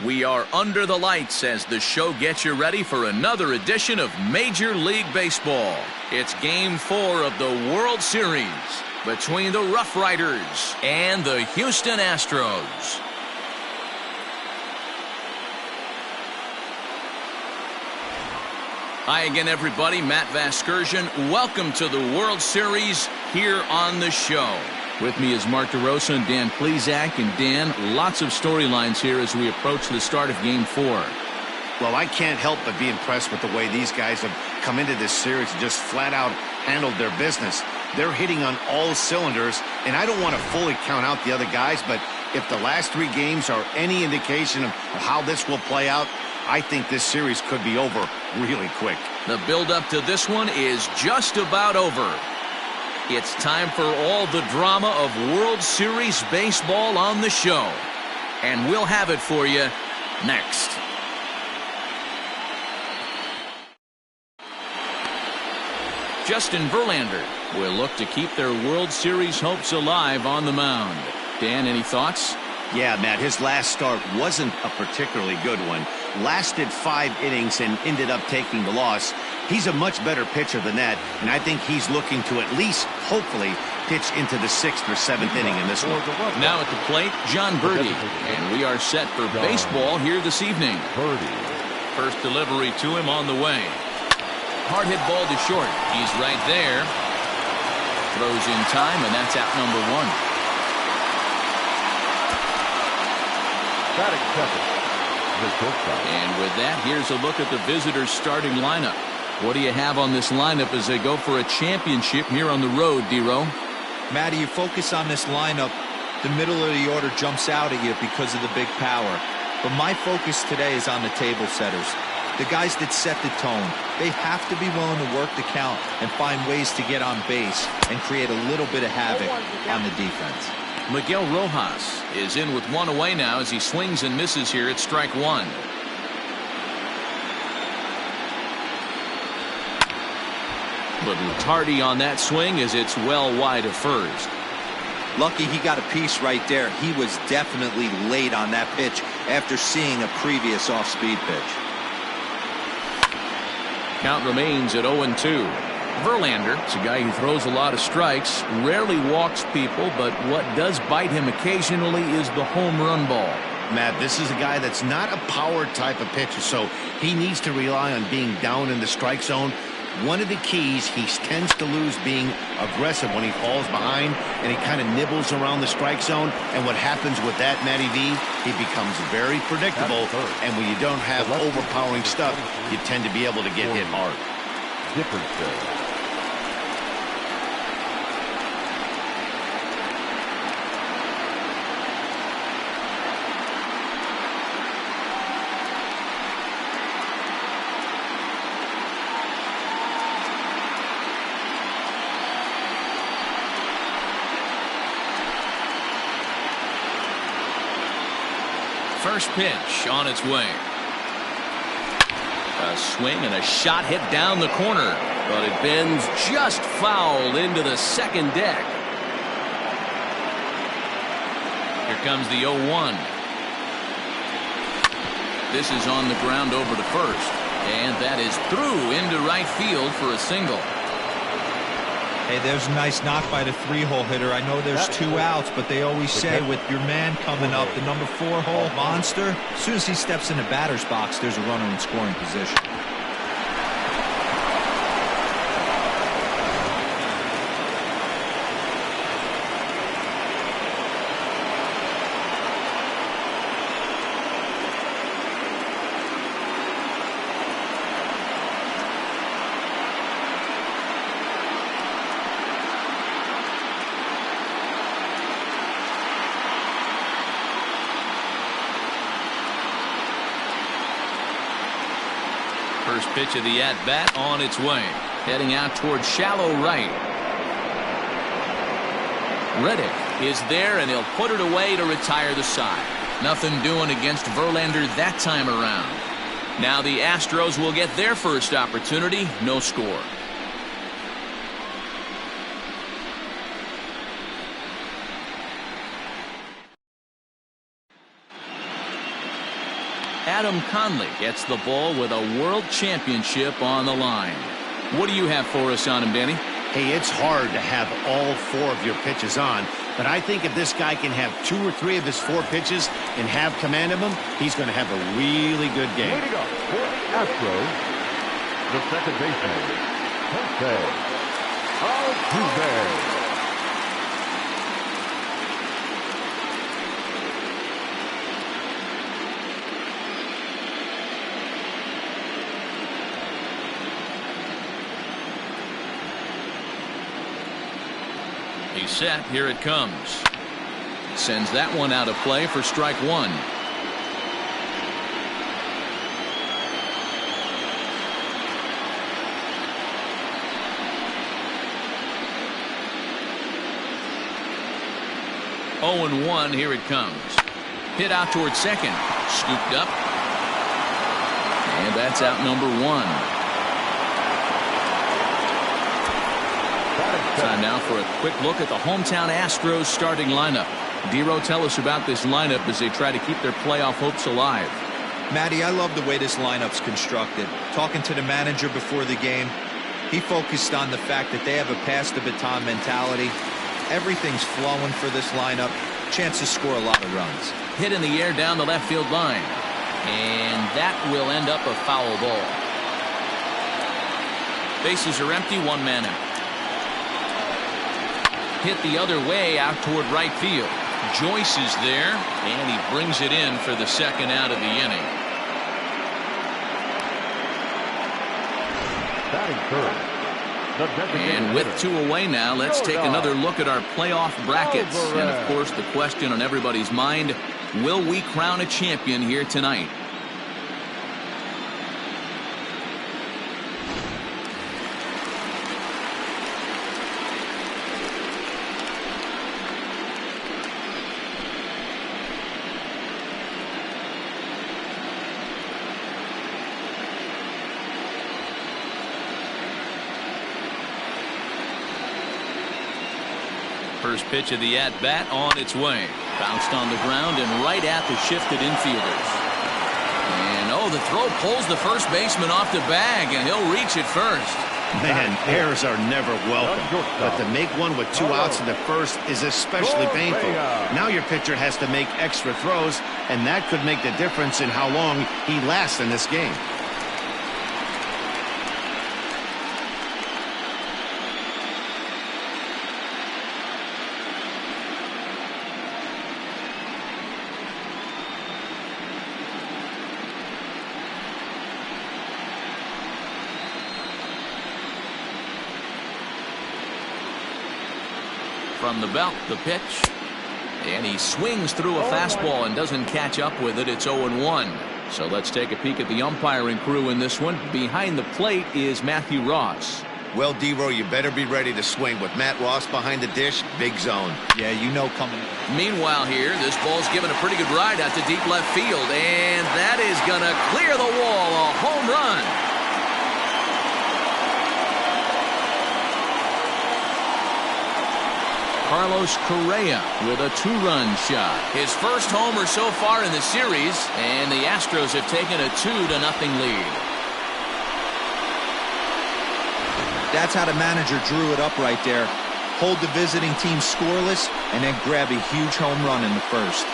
We are under the lights as the show gets you ready for another edition of Major League Baseball. It's Game 4 of the World Series between the Rough Riders and the Houston Astros. Hi again, everybody. Matt Vasgersian. Welcome to the World Series here on the show. With me is Mark DeRosa and Dan Plesac. And Dan, lots of storylines here as we approach the start of Game 4. Well, I can't help but be impressed with the way these guys have come into this series and just flat out handled their business. They're hitting on all cylinders, and I don't want to fully count out the other guys, but if the last 3 games are any indication of how this will play out, I think this series could be over really quick. The build-up to this one is just about over. It's time for all the drama of World Series baseball on the show. And we'll have it for you next. Justin Verlander will look to keep their World Series hopes alive on the mound. Dan, any thoughts? Yeah, Matt, his last start wasn't a particularly good one. Lasted 5 innings and ended up taking the loss. He's a much better pitcher than that, and I think he's looking to at least, hopefully, pitch into the 6th or 7th inning in this one. Now at the plate, John Birdie, and we are set for baseball here this evening. First delivery to him on the way. Hard hit ball to short. He's right there. Throws in time, and that's out number 1. And with that, here's a look at the visitors' starting lineup. What do you have on this lineup as they go for a championship here on the road, D-Row? Matty, you focus on this lineup, the middle of the order jumps out at you because of the big power. But my focus today is on the table setters. The guys that set the tone. They have to be willing to work the count and find ways to get on base and create a little bit of havoc on the defense. Miguel Rojas is in with 1 away now as he swings and misses here at strike 1. Little tardy on that swing as it's well wide of first. Lucky he got a piece right there. He was definitely late on that pitch after seeing a previous off-speed pitch. Count remains at 0-2. Verlander is a guy who throws a lot of strikes, rarely walks people, but what does bite him occasionally is the home run ball. Matt, this is a guy that's not a power type of pitcher, so he needs to rely on being down in the strike zone. One of the keys, he tends to lose being aggressive when he falls behind, and he kind of nibbles around the strike zone. And what happens with that, Matty V, he becomes very predictable, and when you don't have overpowering stuff, you tend to be able to get hit hard. First pitch on its way. A swing and a shot hit down the corner, but it bends just foul into the second deck. Here comes the 0-1. This is on the ground over to first, and that is through into right field for a single. Hey, there's a nice knock by the 3-hole hitter. I know there's 2 outs, but they always say with your man coming up, the number 4-hole monster, as soon as he steps in the batter's box, there's a runner in scoring position. First pitch of the at-bat on its way. Heading out towards shallow right. Reddick is there, and he'll put it away to retire the side. Nothing doing against Verlander that time around. Now the Astros will get their first opportunity. No score. Adam Conley gets the ball with a world championship on the line. What do you have for us on him, Danny? Hey, it's hard to have all 4 of your pitches on, but I think if this guy can have 2 or 3 of his 4 pitches and have command of them, he's going to have a really good game. Leading up for the Astros, the second baseman, Jose Altuve. He's set. Here it comes. Sends that one out of play for strike 1. Oh and 1. Here it comes. Hit out towards second. Scooped up. And that's out number 1. Time now for a quick look at the hometown Astros starting lineup. Dero, tell us about this lineup as they try to keep their playoff hopes alive. Matty, I love the way this lineup's constructed. Talking to the manager before the game, he focused on the fact that they have a pass the baton mentality. Everything's flowing for this lineup. Chance to score a lot of runs. Hit in the air down the left field line. And that will end up a foul ball. Bases are empty, 1 man out. Hit the other way out toward right field. Joyce is there, and he brings it in for the second out of the inning. And with 2 away now, let's take another look at our playoff brackets. And of course, the question on everybody's mind, will we crown a champion here tonight? First pitch of the at-bat on its way. Bounced on the ground and right at the shifted infielders. And oh, the throw pulls the first baseman off the bag, and he'll reach it first. Man, errors are never welcome, but to make one with 2 outs in the first is especially painful. Now your pitcher has to make extra throws, and that could make the difference in how long he lasts in this game. From the belt, the pitch. And he swings through a fastball and doesn't catch up with it. It's 0-1. So let's take a peek at the umpiring crew in this one. Behind the plate is Matthew Ross. Well, Dero, you better be ready to swing. With Matt Ross behind the dish, big zone. Yeah, you know coming in. Meanwhile here, this ball's given a pretty good ride out to deep left field. And that is going to clear the wall. A home run. Carlos Correa with a 2-run shot. His first homer so far in the series, and the Astros have taken a 2-0 lead. That's how the manager drew it up right there. Hold the visiting team scoreless and then grab a huge home run in the first.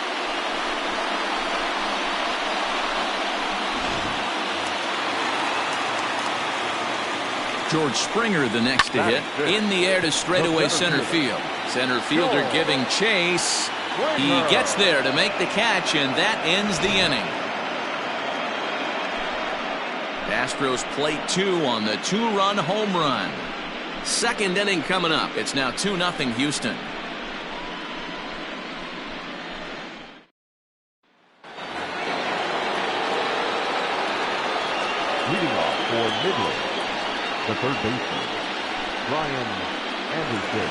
George Springer the next to hit. In the air to straightaway center field. Center fielder giving chase. He gets there to make the catch, and that ends the inning. Astros plate 2 on the 2-run home run. Second inning coming up. It's now 2-0 Houston. Leading off for Midland, the third baseman, Brian Anderson.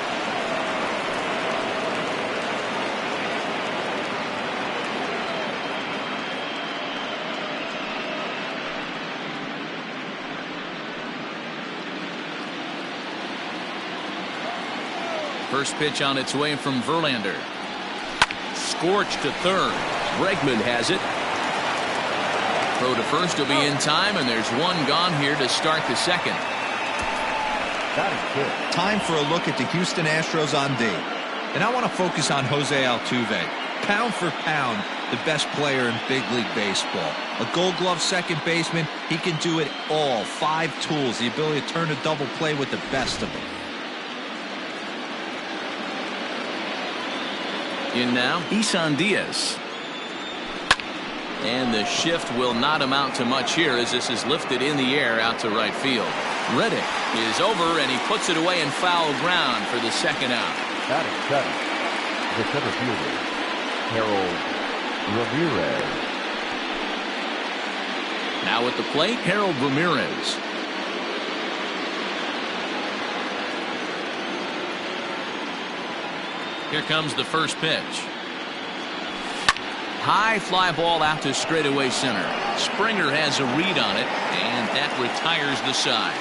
First pitch on its way from Verlander. Scorched to third. Bregman has it. Throw to first will be in time, and there's one gone here to start the second. That is good. Time for a look at the Houston Astros on D. And I want to focus on Jose Altuve. Pound for pound, the best player in big league baseball. A Gold Glove second baseman, he can do it all. 5 tools, the ability to turn a double play with the best of them. In now, Isan Diaz. And the shift will not amount to much here as this is lifted in the air out to right field. Reddick is over, and he puts it away in foul ground for the second out. That is 7. The center fielder, Harold Ramirez. Now at the plate, Harold Ramirez. Here comes the first pitch. High fly ball out to straightaway center. Springer has a read on it, and that retires the side.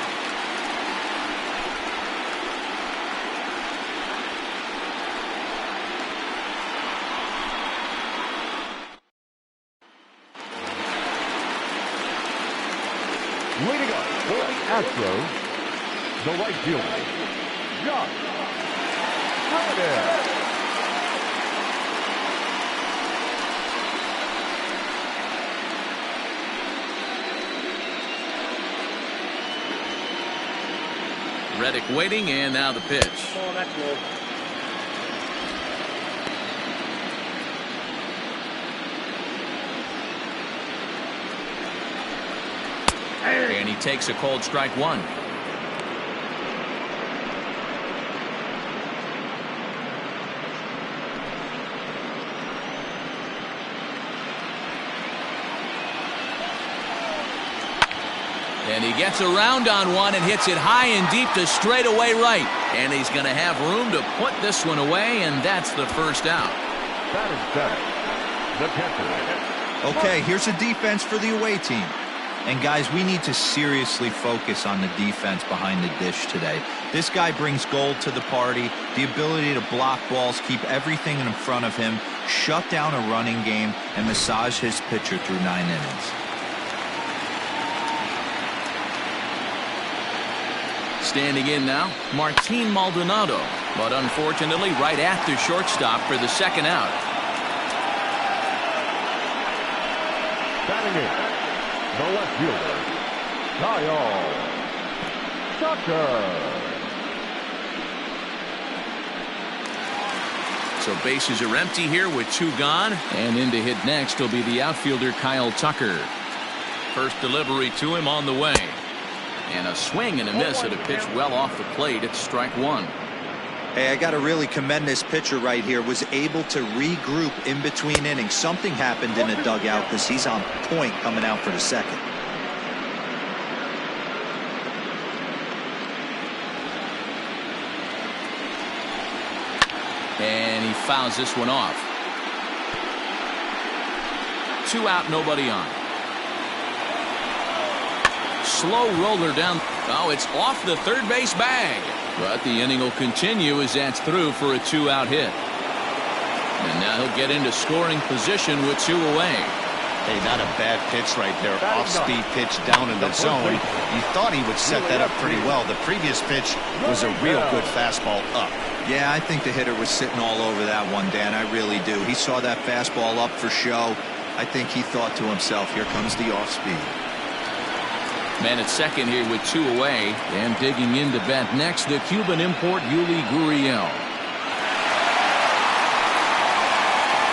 Leading up for the Astros, the right fielder, John Brennan. Reddick waiting, and now the pitch. Oh, that's low. And he takes a cold strike one. And he gets around on one and hits it high and deep to straightaway right. And he's going to have room to put this one away, and that's the first out. That is 7. The catcher. Okay, here's a defense for the away team. And guys, we need to seriously focus on the defense behind the dish today. This guy brings gold to the party, the ability to block balls, keep everything in front of him, shut down a running game, and massage his pitcher through 9 innings. Standing in now, Martin Maldonado. But unfortunately, right at the shortstop for the second out. Batting in, the left fielder, Kyle Tucker. So bases are empty here with 2 gone. And in to hit next will be the outfielder Kyle Tucker. First delivery to him on the way. And a swing and a miss at a pitch well off the plate. It's strike 1. Hey, I got to really commend this pitcher right here. Was able to regroup in between innings. Something happened in the dugout because he's on point coming out for the second. And he fouls this one off. 2 out, nobody on. Slow roller down. Oh, it's off the third base bag. But the inning will continue as that's through for a 2-out hit. And now he'll get into scoring position with 2 away. Hey, not a bad pitch right there. Off-speed pitch down in the zone. You thought he would set that up pretty well. The previous pitch was a real good fastball up. Yeah, I think the hitter was sitting all over that one, Dan. I really do. He saw that fastball up for show. I think he thought to himself, here comes the off-speed. Man at second here with 2 away, and digging in to bat next, the Cuban import Yuli Gurriel.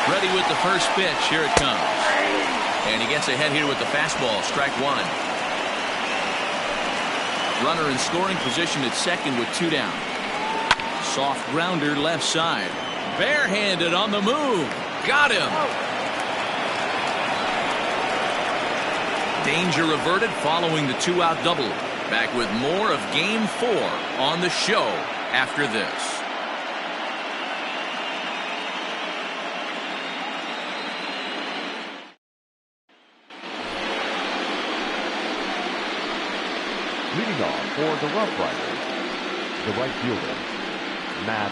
Ready with the first pitch. Here it comes. And he gets ahead here with the fastball. Strike 1. Runner in scoring position at second with 2 down. Soft grounder left side. Barehanded on the move. Got him. Danger averted following the 2-out double. Back with more of Game 4 on the show after this. Leading off for the Rough Riders, the right fielder, Matt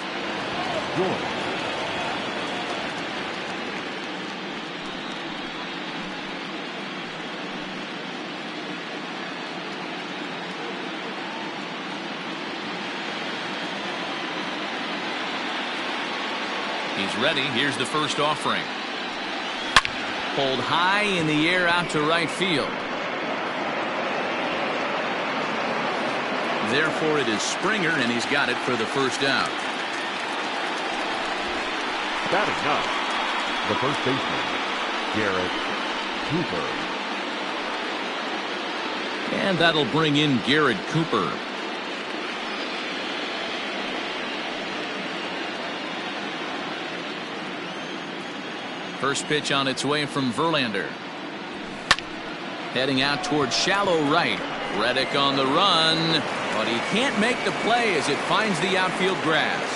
Jordan. He's ready. Here's the first offering. Pulled high in the air out to right field. Therefore, it is Springer, and he's got it for the first out. Batting up, the first baseman, Garrett Cooper. And that'll bring in Garrett Cooper. First pitch on its way from Verlander. Heading out towards shallow right. Reddick on the run, but he can't make the play as it finds the outfield grass.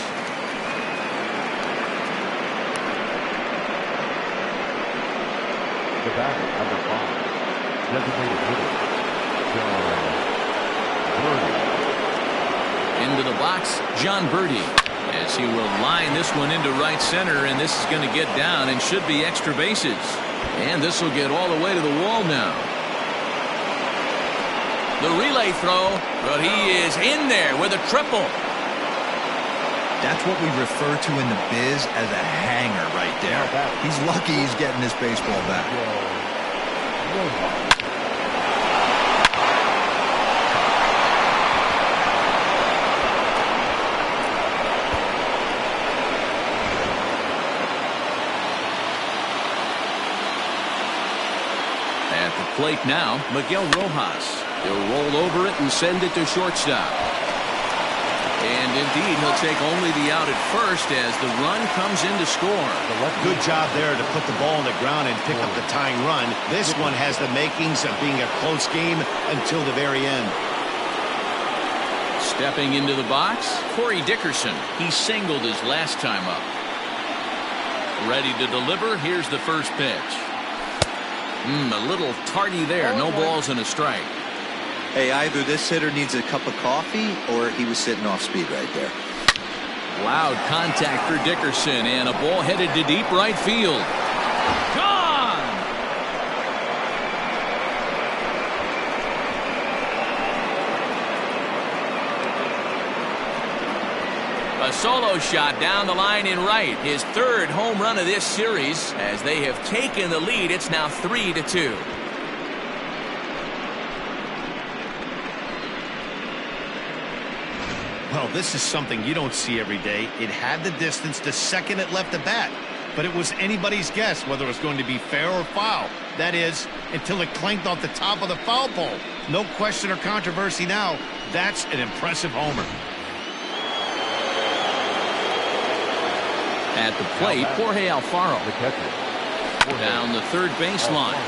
The batter, number 5, designated hitter, John Birdie. Into the box, John Birdie, as he will line this one into right center, and this is going to get down and should be extra bases. And this will get all the way to the wall now. The relay throw, but he is in there with a triple. That's what we refer to in the biz as a hanger right there. He's lucky he's getting this baseball back. At the plate now, Miguel Rojas. He'll roll over it and send it to shortstop. And indeed, he'll take only the out at first as the run comes in to score. Good job there to put the ball on the ground and pick up the tying run. This one has the makings of being a close game until the very end. Stepping into the box, Corey Dickerson. He singled his last time up. Ready to deliver. Here's the first pitch. A little tardy there. No balls and a strike. Hey, either this hitter needs a cup of coffee or he was sitting off speed right there. Loud contact for Dickerson, and a ball headed to deep right field. Gone! A solo shot down the line in right. His third home run of this series. As they have taken the lead, it's now 3-2. Well, this is something you don't see every day. It had the distance the second it left the bat, but it was anybody's guess whether it was going to be fair or foul. That is, until it clanked off the top of the foul pole. No question or controversy now. That's an impressive homer. At the plate, Jorge Alfaro. Down the third baseline.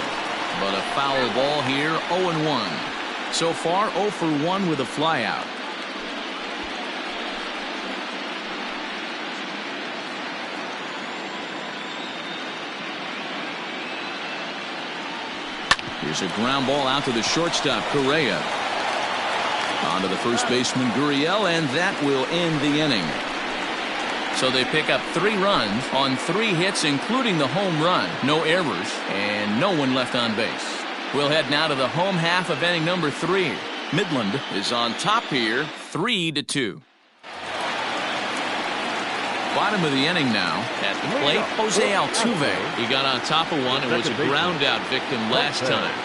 But a foul ball here, 0-1. So far, 0 for 1 with a flyout. Here's a ground ball out to the shortstop, Correa. On to the first baseman, Gurriel, and that will end the inning. So they pick up 3 runs on 3 hits, including the home run. No errors, and no one left on base. We'll head now to the home half of inning number 3. Midland is on top here, 3-2. Bottom of the inning now. At the plate, Jose Altuve. He got on top of one and was a ground-out victim last time.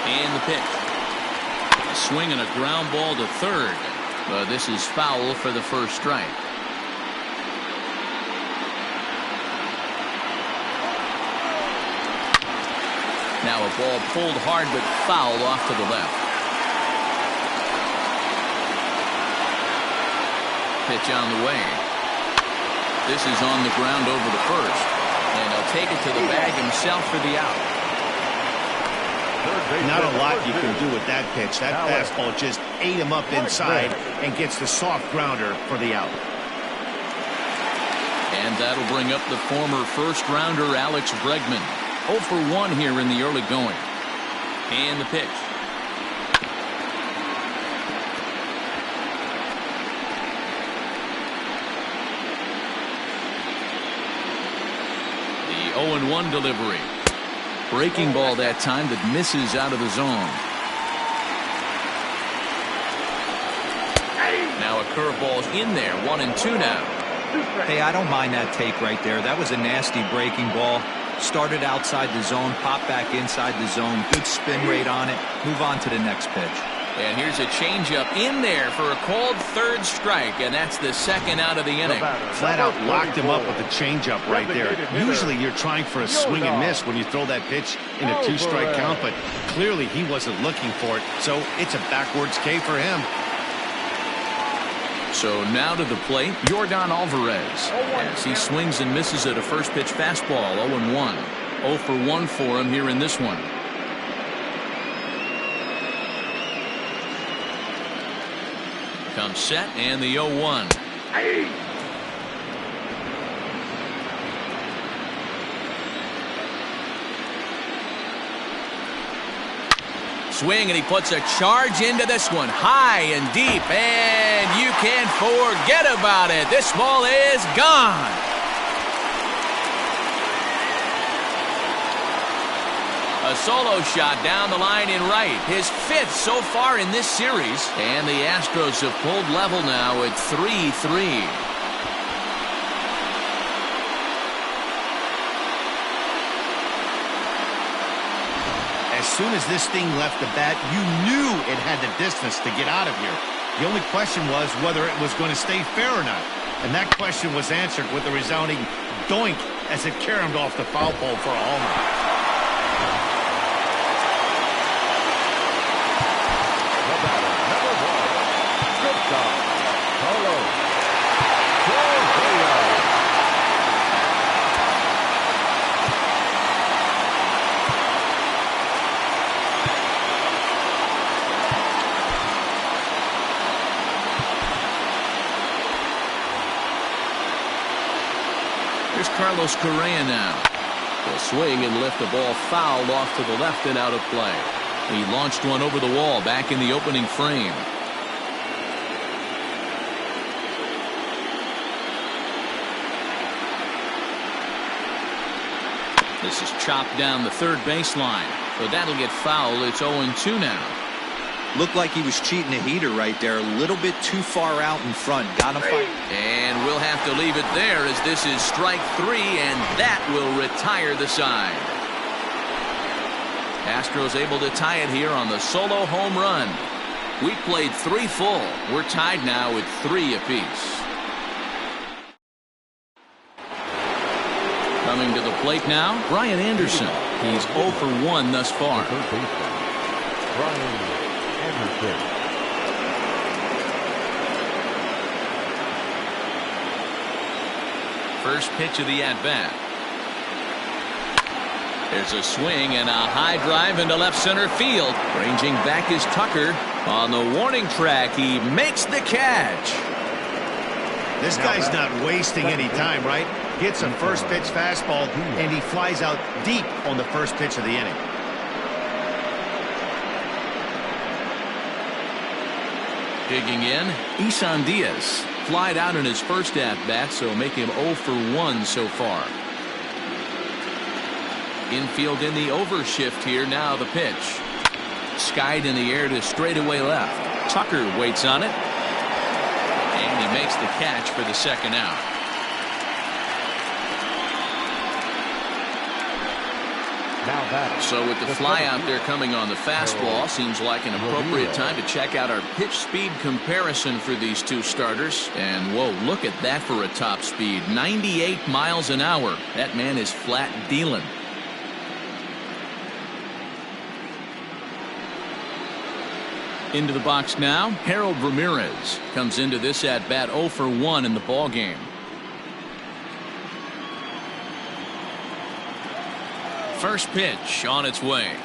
And the pitch. A swing and a ground ball to third. But this is foul for the first strike. Now a ball pulled hard but fouled off to the left. Pitch on the way. This is on the ground over the first. And he'll take it to the bag himself for the out. Not a lot you can do with that pitch. That fastball just ate him up inside and gets the soft grounder for the out. And that'll bring up the former first-rounder Alex Bregman. 0 for 1 here in the early going. And the pitch. The 0-1 delivery. Breaking ball that time that misses out of the zone. Now a curveball's in there. 1-2 now. Hey, I don't mind that take right there. That was a nasty breaking ball. Started outside the zone, popped back inside the zone. Good spin rate on it. Move on to the next pitch. And here's a changeup in there for a called third strike, and that's the second out of the inning. Flat out locked him up with the changeup right there. Usually you're trying for a swing and miss when you throw that pitch in a 2-strike count, but clearly he wasn't looking for it, so it's a backwards K for him. So now to the plate, Yordan Alvarez, as he swings and misses at a first pitch fastball. 0-1. 0 for 1 for him here in this one. Comes set and the 0-1. Swing, and he puts a charge into this one, high and deep, and you can't forget about it. This ball is gone. A solo shot down the line in right, his 5th so far in this series, and the Astros have pulled level now at 3-3. As soon as this thing left the bat, you knew it had the distance to get out of here. The only question was whether it was going to stay fair or not. And that question was answered with a resounding doink as it caromed off the foul pole for a homer. Here's Carlos Correa now. He'll swing and lift the ball foul off to the left and out of play. He launched one over the wall back in the opening frame. This is chopped down the third baseline. So that'll get foul. It's 0-2 now. Looked like he was cheating a heater right there. A little bit too far out in front. Got him fight. And we'll have to leave it there as this is strike 3, and that will retire the side. Astros able to tie it here on the solo home run. We played 3 full. We're tied now at 3 apiece. Coming to the plate now, Brian Anderson. He's 0 for 1 thus far. Brian Anderson. First pitch of the at-bat. There's a swing and a high drive into left center field. Ranging back is Tucker. On the warning track, he makes the catch. This guy's not wasting any time, right? Gets a first pitch fastball, and he flies out deep on the first pitch of the inning. Digging in, Isan Diaz. Flied out in his first at-bat, so make him 0 for 1 so far. Infield in the overshift here. Now the pitch. Skied in the air to straightaway left. Tucker waits on it. And he makes the catch for the second out. So with the fly out there coming on the fastball, seems like an appropriate time to check out our pitch speed comparison for these two starters. And whoa, look at that for a top speed. 98 miles an hour. That man is flat dealing. Into the box now, Harold Ramirez comes into this at bat 0 for 1 in the ball game. First pitch on its way.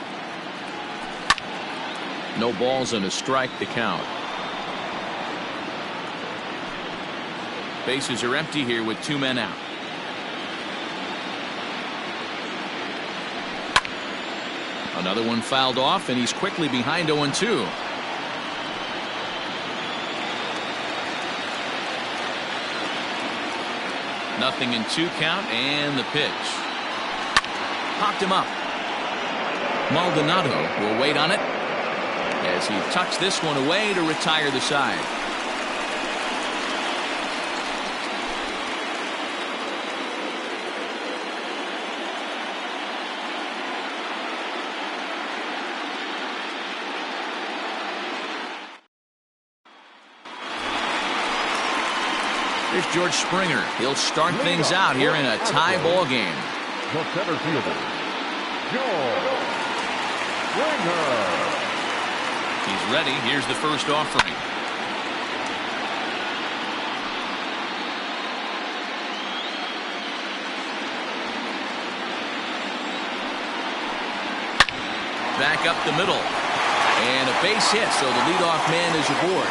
No balls and a strike to count. Bases are empty here with 2 men out. Another one fouled off, and he's quickly behind 0-2. Nothing in 2 count, and the pitch. Popped him up. Maldonado will wait on it as he tucks this one away to retire the side. Here's George Springer. He'll start things out here in a tie ball game. The center fielder, George Springer. He's ready. Here's the first offering. Back up the middle. And a base hit, so the leadoff man is aboard.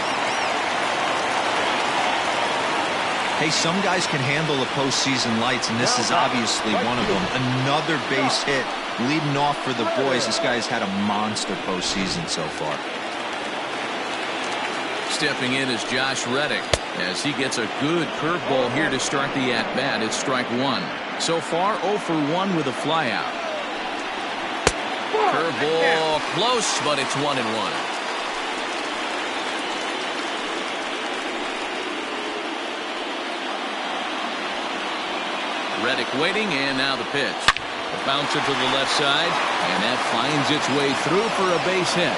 Hey, some guys can handle the postseason lights, and this is obviously one of them. Another base hit leading off for the boys. This guy's had a monster postseason so far. Stepping in is Josh Reddick as he gets a good curveball here to start the at-bat. It's strike one. So far, 0 for 1 with a flyout. Curveball close, but it's 1-1. Reddick waiting, and now the pitch. The bouncer to the left side, and that finds its way through for a base hit.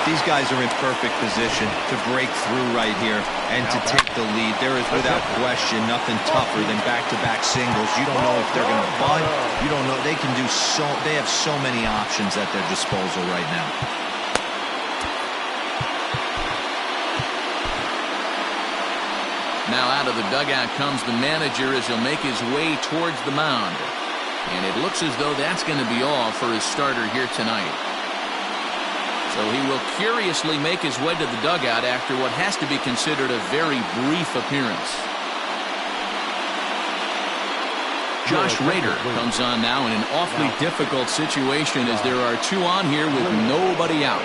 These guys are in perfect position to break through right here and to take the lead. There is, without question, nothing tougher than back-to-back singles. You don't know if they're going to bunt. You don't know. They can do so. They have so many options at their disposal right now. Now out of the dugout comes the manager as he'll make his way towards the mound. And it looks as though that's going to be all for his starter here tonight. So he will curiously make his way to the dugout after what has to be considered a very brief appearance. Josh Rader comes on now in an awfully difficult situation as there are 2 on here with nobody out.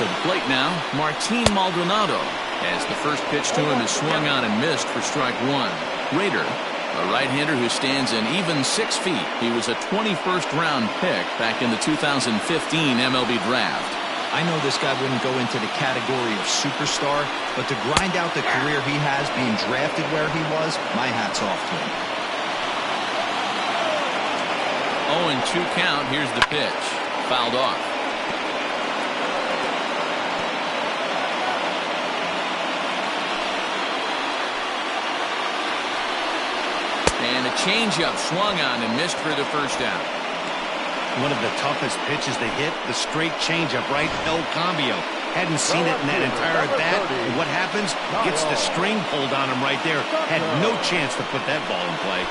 To the plate now, Martin Maldonado, as the first pitch to him is swung on and missed for strike one. Rader, a right-hander who stands an even 6 feet. He was a 21st round pick back in the 2015 MLB draft. I know this guy wouldn't go into the category of superstar, but to grind out the career he has being drafted where he was, my hat's off to him. 0-2 count. Here's the pitch. Fouled off. And a changeup swung on and missed for the first out. One of the toughest pitches to hit, the straight changeup, right? El Cambio. Hadn't seen it in that entire at bat. And what happens? Gets the string pulled on him right there. Had no chance to put that ball in play.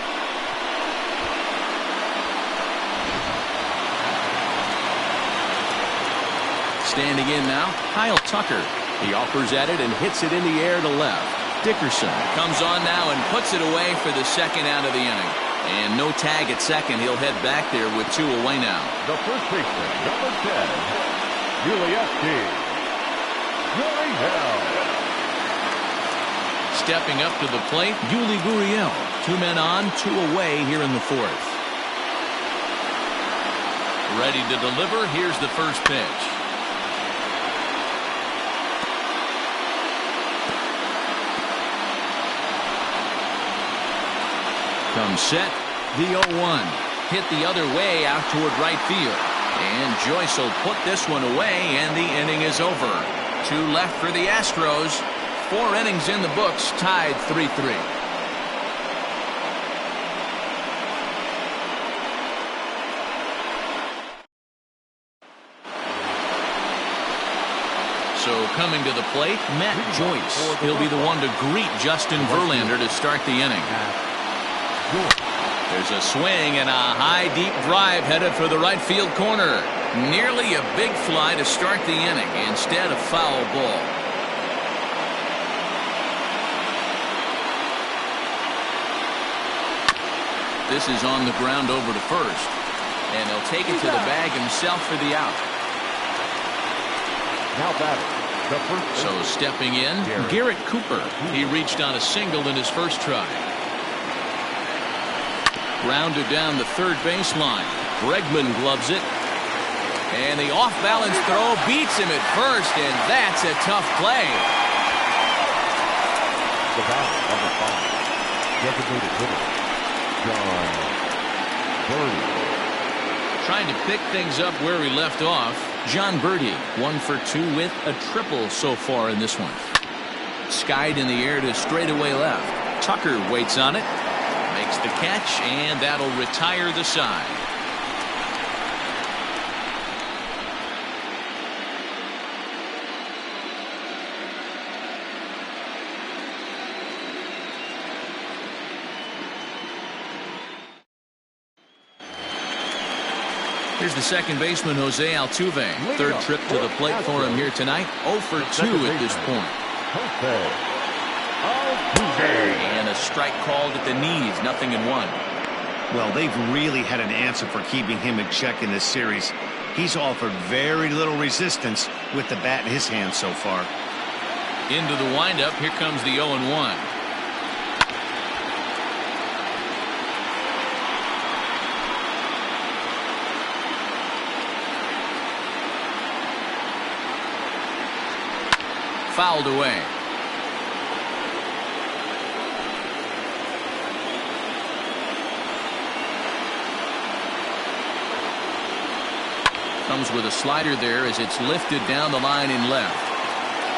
Standing in now, Kyle Tucker. He offers at it and hits it in the air to left. Dickerson comes on now and puts it away for the second out of the inning. And no tag at second. He'll head back there with 2 away now. The first baseman, number 10, Yuli Gurriel. Stepping up to the plate, Yuli Gurriel. 2 men on, 2 away here in the 4th. Ready to deliver. Here's the first pitch. Comes set, the 0-1. Hit the other way out toward right field. And Joyce will put this one away, and the inning is over. 2 left for the Astros. 4 innings in the books, tied 3-3. So coming to the plate, Matt Joyce. He'll be the one to greet Justin Verlander to start the inning. There's a swing and a high deep drive headed for the right field corner. Nearly a big fly to start the inning. Instead, a foul ball. This is on the ground over to first. And he'll take it to the bag himself for the out. Now batting, the first. So stepping in, Garrett Cooper. He reached on a single in his first try. Grounded down the third baseline. Bregman gloves it. And the off-balance throw beats him at first, and that's a tough play. The batter, number 5, designated hitter, John Birdie. Trying to pick things up where he left off. John Birdie, 1 for 2 with a triple so far in this one. Skied in the air to straightaway left. Tucker waits on it, makes the catch, and that'll retire the side. Here's the second baseman, Jose Altuve. Third trip to the plate for him here tonight. 0 for 2 at this point. And a strike called at the knees, 0-1. Well, they've really had an answer for keeping him in check in this series. He's offered very little resistance with the bat in his hand so far. Into the windup, here comes the 0-1. Fouled away. Comes with a slider there as it's lifted down the line in left.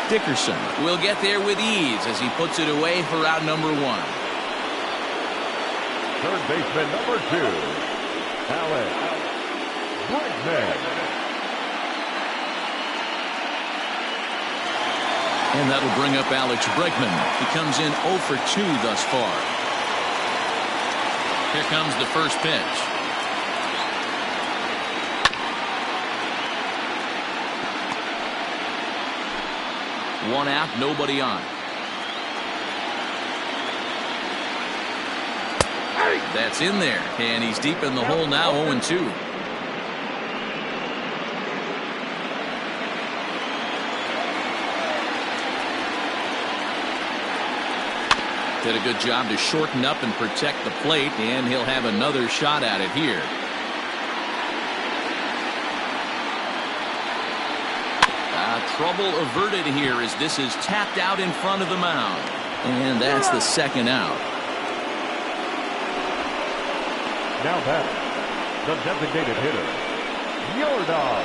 Dickerson will get there with ease as he puts it away for out number 1. Third baseman number 2, Alex Bregman. And that'll bring up Alex Bregman. He comes in 0 for 2 thus far. Here comes the first pitch. One out, nobody on. That's in there, and he's deep in the hole now, 0-2. Did a good job to shorten up and protect the plate, and he'll have another shot at it here. Trouble averted here as this is tapped out in front of the mound. And that's the second out. Now batting, the designated hitter, Yordan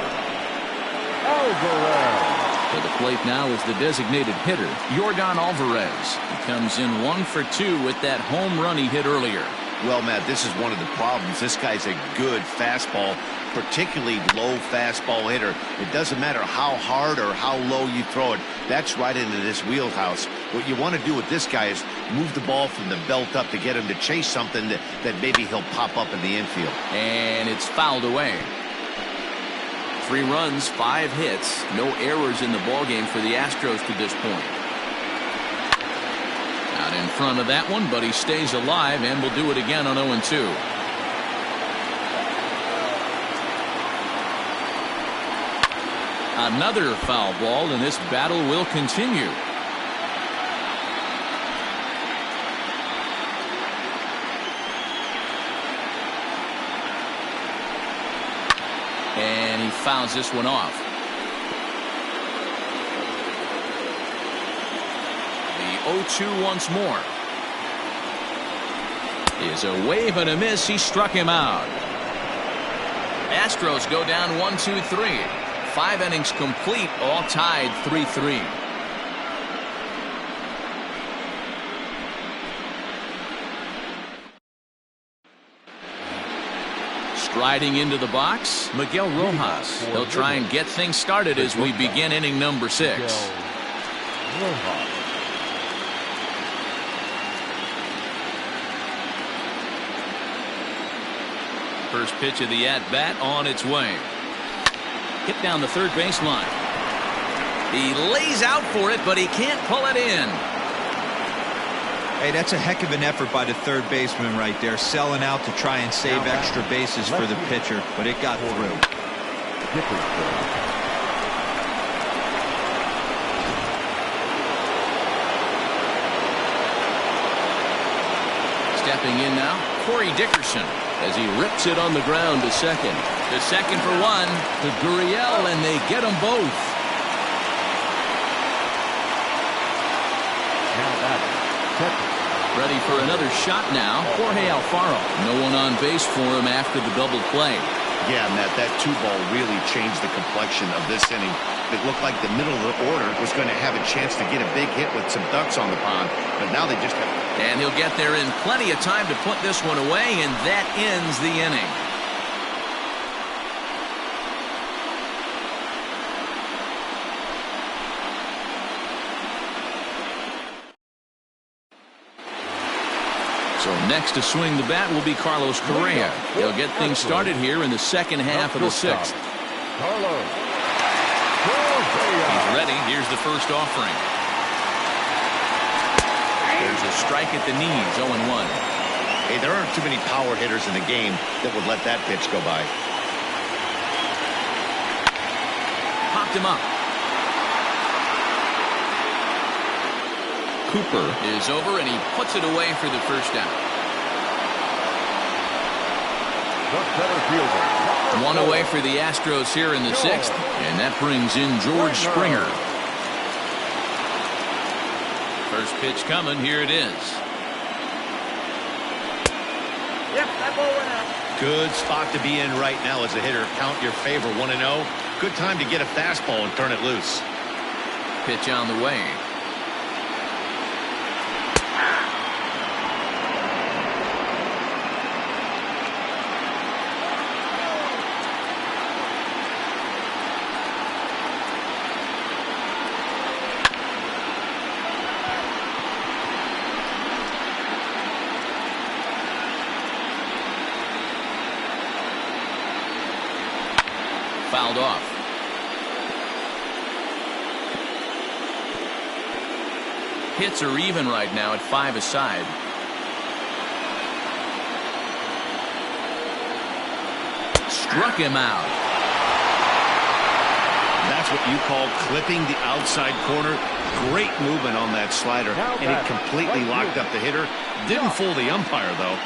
Alvarez. To the plate now is the designated hitter, Yordan Alvarez. He comes in 1 for 2 with that home run he hit earlier. Well, Matt, this is one of the problems. This guy's a good fastball, particularly low fastball hitter. It doesn't matter how hard or how low you throw it. That's right into this wheelhouse. What you want to do with this guy is move the ball from the belt up to get him to chase something that maybe he'll pop up in the infield. And it's fouled away. 3 runs, 5 hits, no errors in the ballgame for the Astros to this point. Out in front of that one, but he stays alive and will do it again on 0-2. Another foul ball, and this battle will continue. And he fouls this one off. The 0-2 once more. Is a wave and a miss. He struck him out. Astros go down 1-2-3. 5 innings complete, all tied 3-3. Striding into the box, Miguel Rojas. He'll try and get things started as we begin inning number 6. First pitch of the at-bat on its way. Hit down the third baseline. He lays out for it, but he can't pull it in. Hey, that's a heck of an effort by the third baseman right there, selling out to try and save extra bases for the pitcher, but it got through. Stepping in now, Corey Dickerson. as he rips it on the ground to second. The second for one to Gurriel, and they get them both. Now batting, catcher. Ready for another shot now, Jorge Alfaro. No one on base for him after the double play. Yeah, Matt, that 2-ball really changed the complexion of this inning. It looked like the middle of the order was going to have a chance to get a big hit with some ducks on the pond, but now they just have... And he'll get there in plenty of time to put this one away, and that ends the inning. So next to swing the bat will be Carlos Correa. He'll get things started here in the second half of the sixth. Carlos. He's ready. Here's the first offering. There's a strike at the knees, 0-1. Hey, there aren't too many power hitters in the game that would let that pitch go by. Popped him up. Cooper is over, and he puts it away for the first down. The center fielder. One away for the Astros here in the sixth, and that brings in George Springer. First pitch coming. Here it is. Yep, that ball went out. Good spot to be in right now as a hitter. Count your favor, 1-0. Good time to get a fastball and turn it loose. Pitch on the way. Fouled off. Hits are even right now at 5 aside. Struck him out. That's what you call clipping the outside corner. Great movement on that slider, and it completely locked up the hitter. Didn't fool the umpire, though.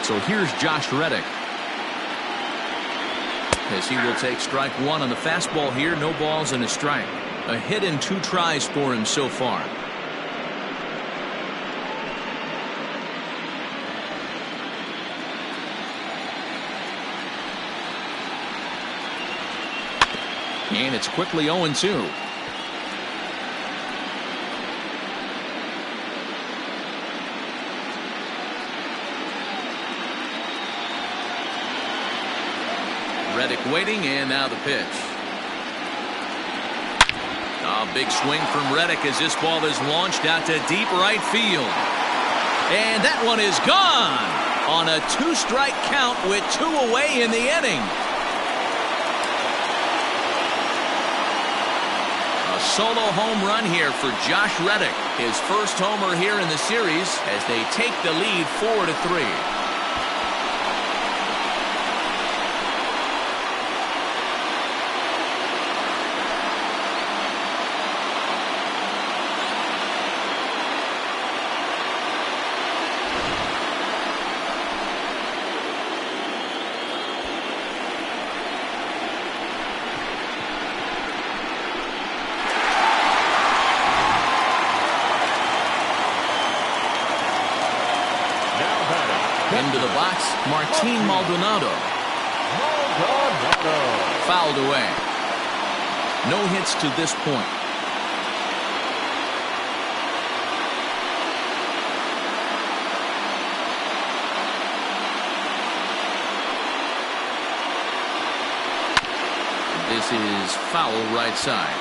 So here's Josh Reddick, as he will take strike one on the fastball here. No balls and a strike. A hit and 2 tries for him so far. And it's quickly 0-2. Reddick waiting, and now the pitch. A big swing from Reddick as this ball is launched out to deep right field. And that one is gone on a 2-strike count with 2 away in the inning. A solo home run here for Josh Reddick. His first homer here in the series as they take the lead 4-3. Into the box, Martin Maldonado. Fouled away. No hits to this point. This is foul right side.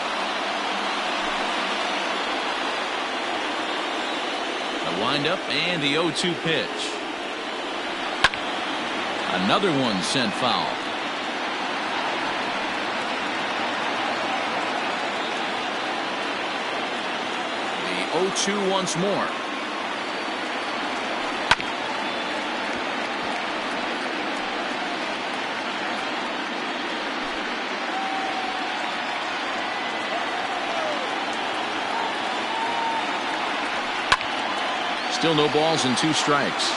The windup and the 0-2 pitch. Another one sent foul. The 0-2 once more. Still no balls and 2 strikes.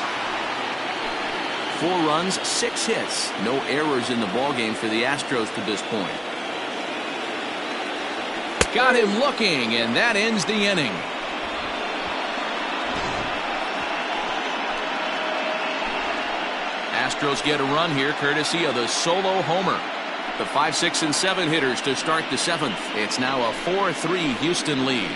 4 runs, 6 hits. No errors in the ballgame for the Astros to this point. Got him looking, and that ends the inning. Astros get a run here courtesy of the solo homer. The 5, 6, and 7 hitters to start the 7th. It's now a 4-3 Houston lead.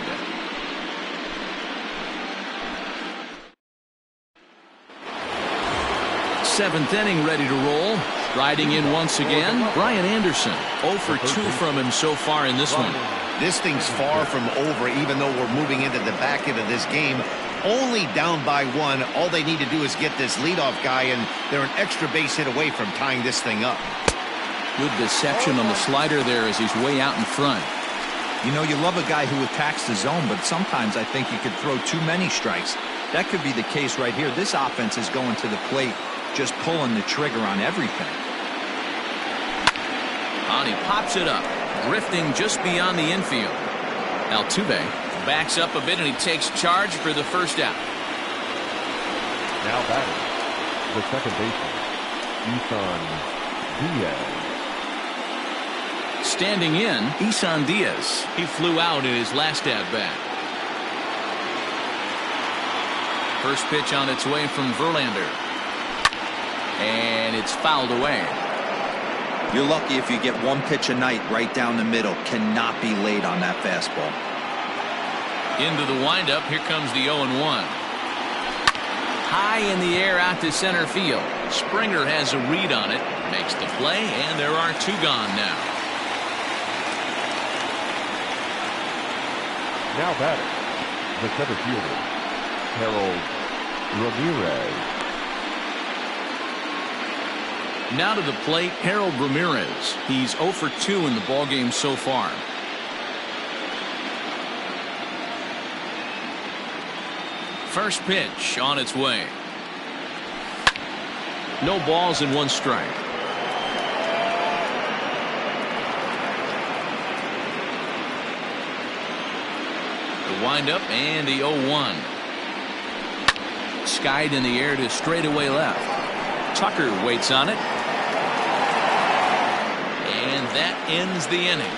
Seventh inning ready to roll. Riding in once again, Brian Anderson. 0 for 2 from him so far in this one. This thing's far from over, even though we're moving into the back end of this game. Only down by 1. All they need to do is get this leadoff guy, and they're an extra base hit away from tying this thing up. Good deception on the slider there as he's way out in front. You know, you love a guy who attacks the zone, but sometimes I think you could throw too many strikes. That could be the case right here. This offense is going to the plate, just pulling the trigger on everything. And he pops it up, drifting just beyond the infield. Altuve backs up a bit, and he takes charge for the first out. Now batting, the second baseman, Isan Diaz. Standing in, Isan Diaz. He flew out in his last at-bat. First pitch on its way from Verlander. And it's fouled away. You're lucky if you get 1 pitch a night right down the middle. Cannot be late on that fastball. Into the windup. Here comes the 0-1. High in the air out to center field. Springer has a read on it. Makes the play, and there are 2 gone now. Now batting, the center fielder, Harold Ramirez. Now to the plate, Harold Ramirez. He's 0 for 2 in the ballgame so far. First pitch on its way. No balls and 1 strike. The windup and the 0-1. Skied in the air to straightaway left. Tucker waits on it. And that ends the inning.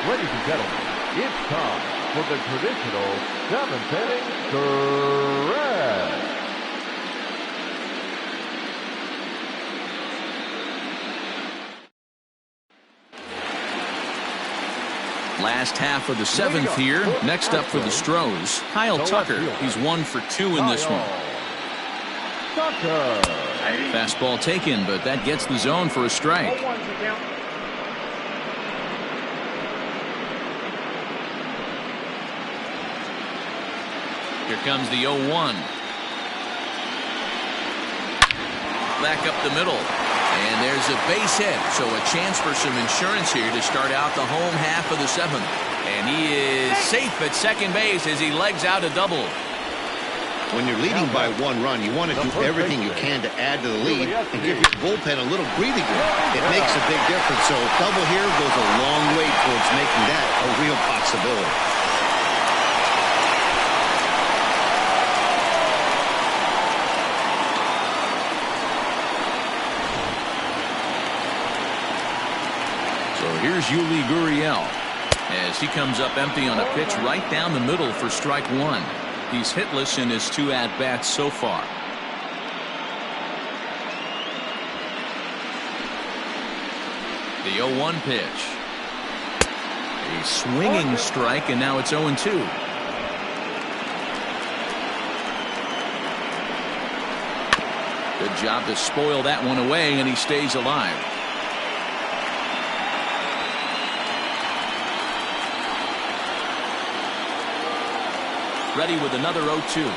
Ladies and gentlemen, it's time for the traditional 7th inning stretch. Last half of the 7th here. Next up for the Stros, Kyle Tucker. He's 1 for 2 in this one. Fastball taken, but that gets the zone for a strike. Here comes the 0-1. Back up the middle. And there's a base hit, so a chance for some insurance here to start out the home half of the 7th. And he is safe at second base as he legs out a double. When you're leading by 1 run, you want to do everything you can to add to the lead and give your bullpen a little breathing room. It makes a big difference, so a double here goes a long way towards making that a real possibility. Here's Yuli Gurriel as he comes up empty on a pitch right down the middle for strike 1. He's hitless in his 2 at-bats so far. The 0-1 pitch. A swinging strike, and now it's 0-2. Good job to spoil that one away, and he stays alive. Ready with another 0-2.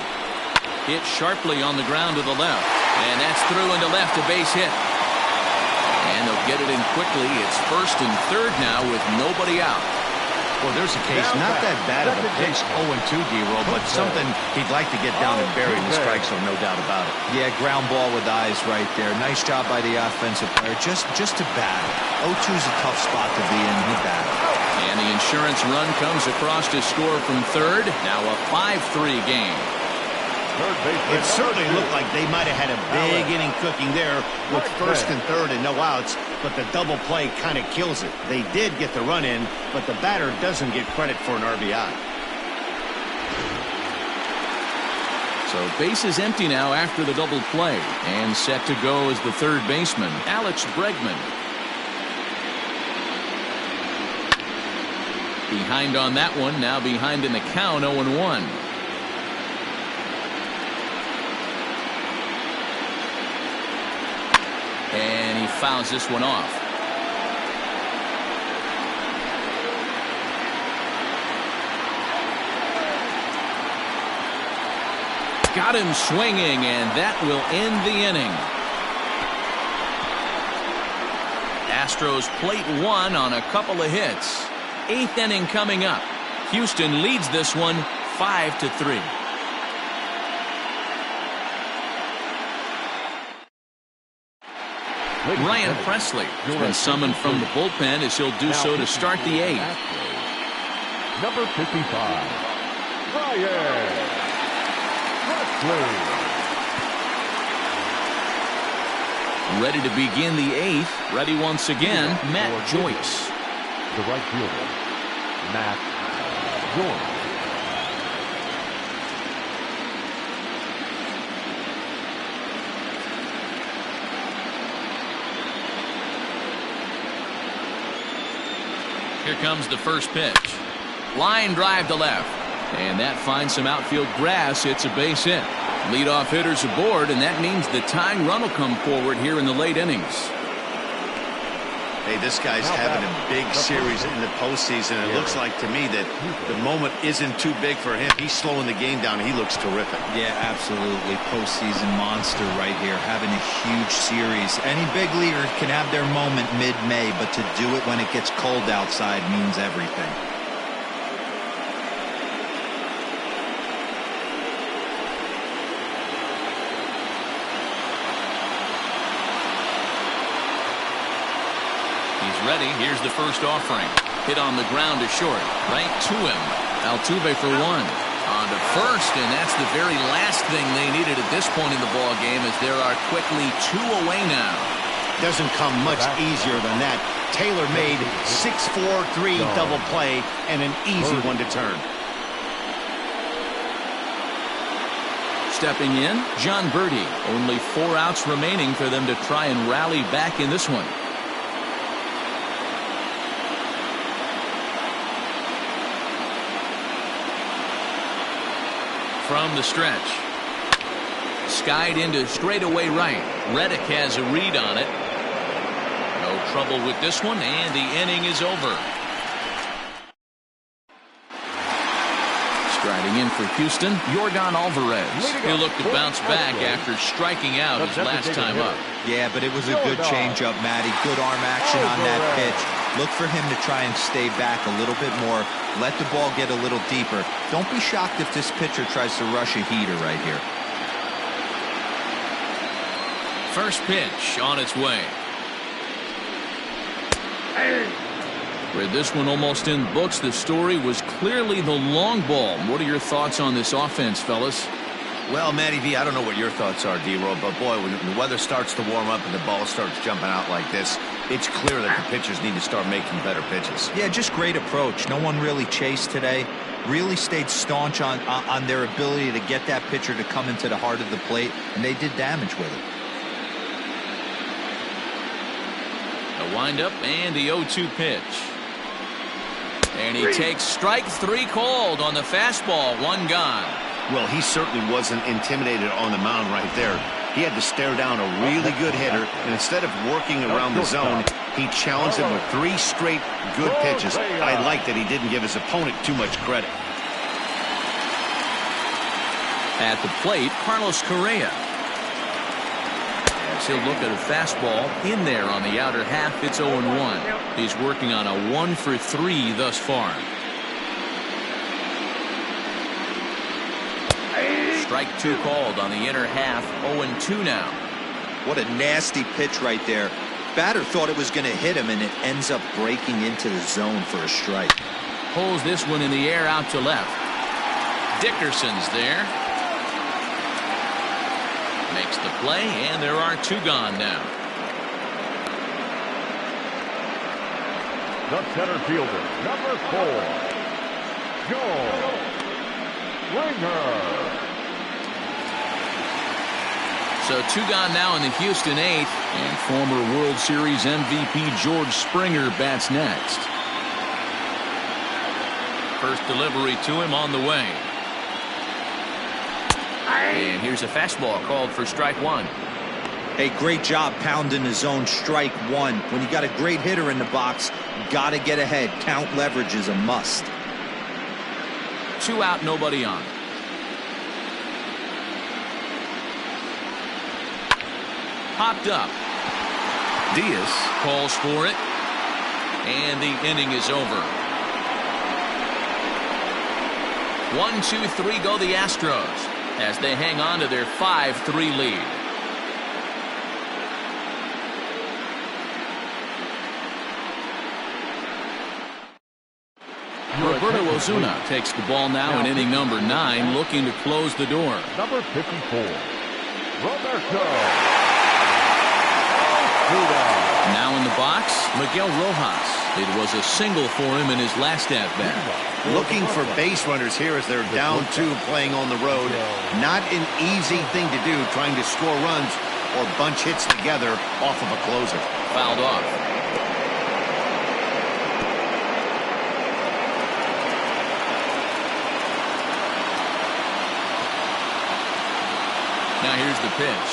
Hit sharply on the ground to the left. And that's through into left, a base hit. And they'll get it in quickly. It's 1st and 3rd now with nobody out. Well, there's a case, not that bad of a pitch, 0-2, D-roll, but something he'd like to get down and bury in the strike zone, no doubt about it. Yeah, ground ball with eyes right there. Nice job by the offensive player. Just to battle. 0-2's a tough spot to be in. He battled. And the insurance run comes across to score from third. Now a 5-3 game. It certainly looked like they might have had a big inning cooking there with first and third and no outs, but the double play kind of kills it. They did get the run in, but the batter doesn't get credit for an RBI. So base is empty now after the double play, and set to go is the third baseman, Alex Bregman. Behind on that one, now behind in the count, 0-1. And he fouls this one off. Got him swinging, and that will end the inning. Astros plate one on a couple of hits. 8th inning coming up. Houston leads this one 5-3. Ryan Presley has been summoned from the bullpen as he'll do so to start the 8th. Number 55, Ryan Presley. Ready to begin the 8th. Ready once again, Matt Joyce. The right fielder, Matt Joyce. Here comes the first pitch. Line drive to left. And that finds some outfield grass. It's a base hit. Leadoff hitters aboard, and that means the tying run will come forward here in the late innings. Hey, this guy's having a big series in the postseason. It looks like to me that the moment isn't too big for him. He's slowing the game down. He looks terrific. Yeah, absolutely. Postseason monster right here, having a huge series. Any big leaguer can have their moment mid-May, but to do it when it gets cold outside means everything. Ready. Here's the first offering. Hit on the ground to short. Right to him. Altuve for one. On to first, and that's the very last thing they needed at this point in the ball game, as there are quickly 2 away now. Doesn't come much easier than that. Taylor made 6-4-3 double play and an easy one to turn. Stepping in, John Birdie. Only 4 outs remaining for them to try and rally back in this one. From the stretch. Skied into straightaway right. Reddick has a read on it. No trouble with this one, and the inning is over. Striding in for Houston, Yordan Alvarez. He'll look to bounce back after striking out his last time up. Yeah, but it was a good changeup, Matty. Good arm action on that pitch. Look for him to try and stay back a little bit more. Let the ball get a little deeper. Don't be shocked if this pitcher tries to rush a heater right here. First pitch on its way. With this one almost in the books, the story was clearly the long ball. What are your thoughts on this offense, fellas? Well, Matty V, I don't know what your thoughts are, D-Roll, but boy, when the weather starts to warm up and the ball starts jumping out like this, it's clear that the pitchers need to start making better pitches. Yeah, just great approach. No one really chased today. Really stayed staunch on their ability to get that pitcher to come into the heart of the plate, and they did damage with it. A windup and the 0-2 pitch. And he takes strike 3 called on the fastball. 1 gone. Well, he certainly wasn't intimidated on the mound right there. He had to stare down a really good hitter, and instead of working around the zone, he challenged him with 3 straight good pitches. I like that he didn't give his opponent too much credit. At the plate, Carlos Correa. As he'll look at a fastball in there on the outer half, it's 0-1. He's working on a 1-for-3 thus far. Strike 2 called on the inner half. 0-2 now. What a nasty pitch right there. Batter thought it was going to hit him, and it ends up breaking into the zone for a strike. Pulls this one in the air out to left. Dickerson's there. Makes the play, and there are 2 gone now. The center fielder, number 4, Joe Ringer. So 2 gone now in the Houston 8th, and former World Series MVP George Springer bats next. First delivery to him on the way. And here's a fastball called for strike 1. Hey, great job pounding the zone. Strike 1. When you got a great hitter in the box, got to get ahead. Count leverage is a must. 2 out, nobody on. Popped up. Diaz calls for it, and the inning is over. 1, 2, 3 go the Astros as they hang on to their 5-3 lead. Roberto Ozuna takes the ball now in inning number 9, looking to close the door. Number 54, Roberto. Now in the box, Miguel Rojas. It was a single for him in his last at-bat. Looking for base runners here as they're down 2 playing on the road. Not an easy thing to do, trying to score runs or bunch hits together off of a closer. Fouled off. Now here's the pitch.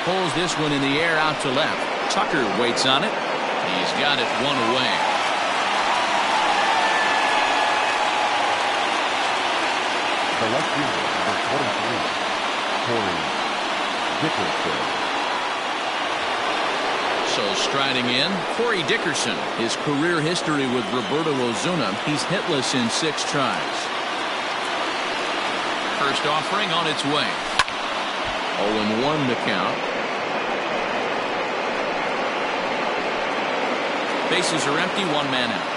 Pulls this one in the air out to left. Tucker waits on it. He's got it 1 away. The left fielder, number 23, Corey Dickerson. So striding in, Corey Dickerson. His career history with Roberto Ozuna, he's hitless in 6 tries. First offering on its way. 0-1 the count. Bases are empty, 1 man out.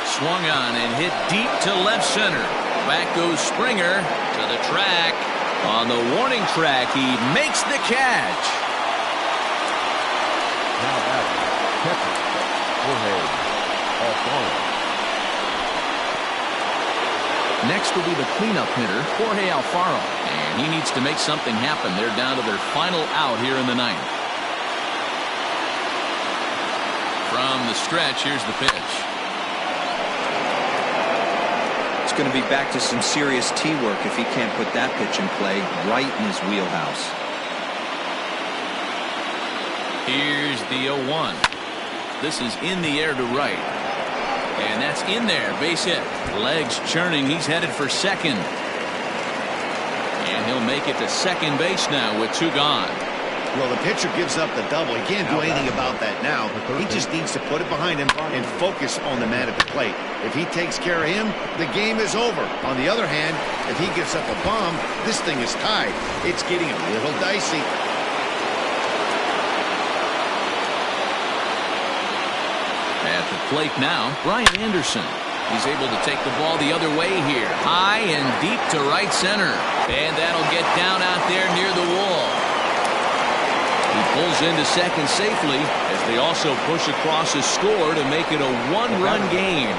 Swung on and hit deep to left center. Back goes Springer to the track. On the warning track, he makes the catch. Now back, catcher, Jorge Alfaro. Next will be the cleanup hitter, Jorge Alfaro. And he needs to make something happen. They're down to their final out here in the 9th. From the stretch, here's the pitch. It's going to be back to some serious T-work if he can't put that pitch in play right in his wheelhouse. Here's the 0-1. This is in the air to right. And that's in there. Base hit. Legs churning. He's headed for second. And he'll make it to second base now with 2 gone. Well, the pitcher gives up the double. He can't do anything about that now. He just needs to put it behind him and focus on the man at the plate. If he takes care of him, the game is over. On the other hand, if he gives up a bomb, this thing is tied. It's getting a little dicey. At the plate now, Brian Anderson. He's able to take the ball the other way here. High and deep to right center. And that'll get down out there near the wall. He pulls into second safely as they also push across a score to make it a 1-run game.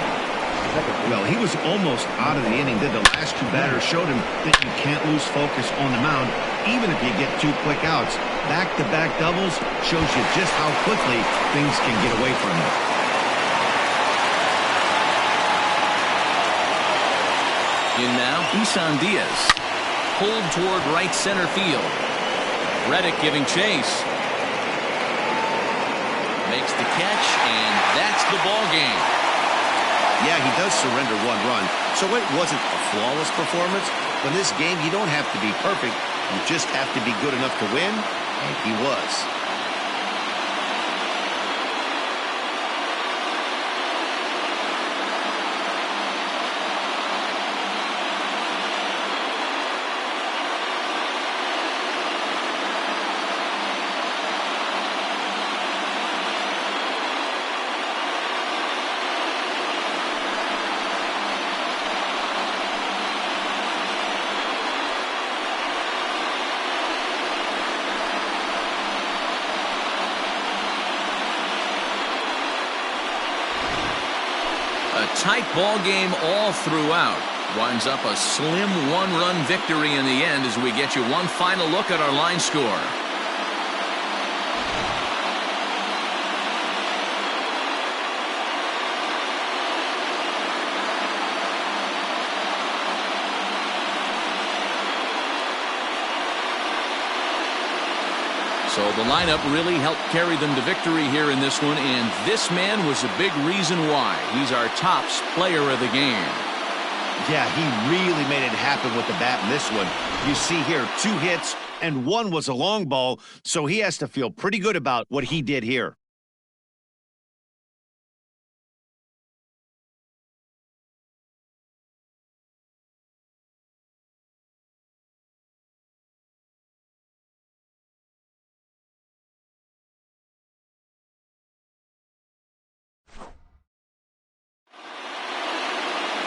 Well, he was almost out of the inning. Then the last 2 batters showed him that you can't lose focus on the mound, even if you get 2 quick outs. Back-to-back doubles shows you just how quickly things can get away from you. In now, Isan Diaz. Pulled toward right center field. Reddick giving chase. Makes the catch, and that's the ball game. Yeah, he does surrender 1 run, so it wasn't a flawless performance. But in this game, you don't have to be perfect. You just have to be good enough to win, and he was. A tight ball game all throughout. Winds up a slim one-run victory in the end as we get you one final look at our line score. So the lineup really helped carry them to victory here in this one, and this man was a big reason why. He's our tops player of the game. Yeah, he really made it happen with the bat in this one. You see here, 2 hits, and 1 was a long ball, so he has to feel pretty good about what he did here.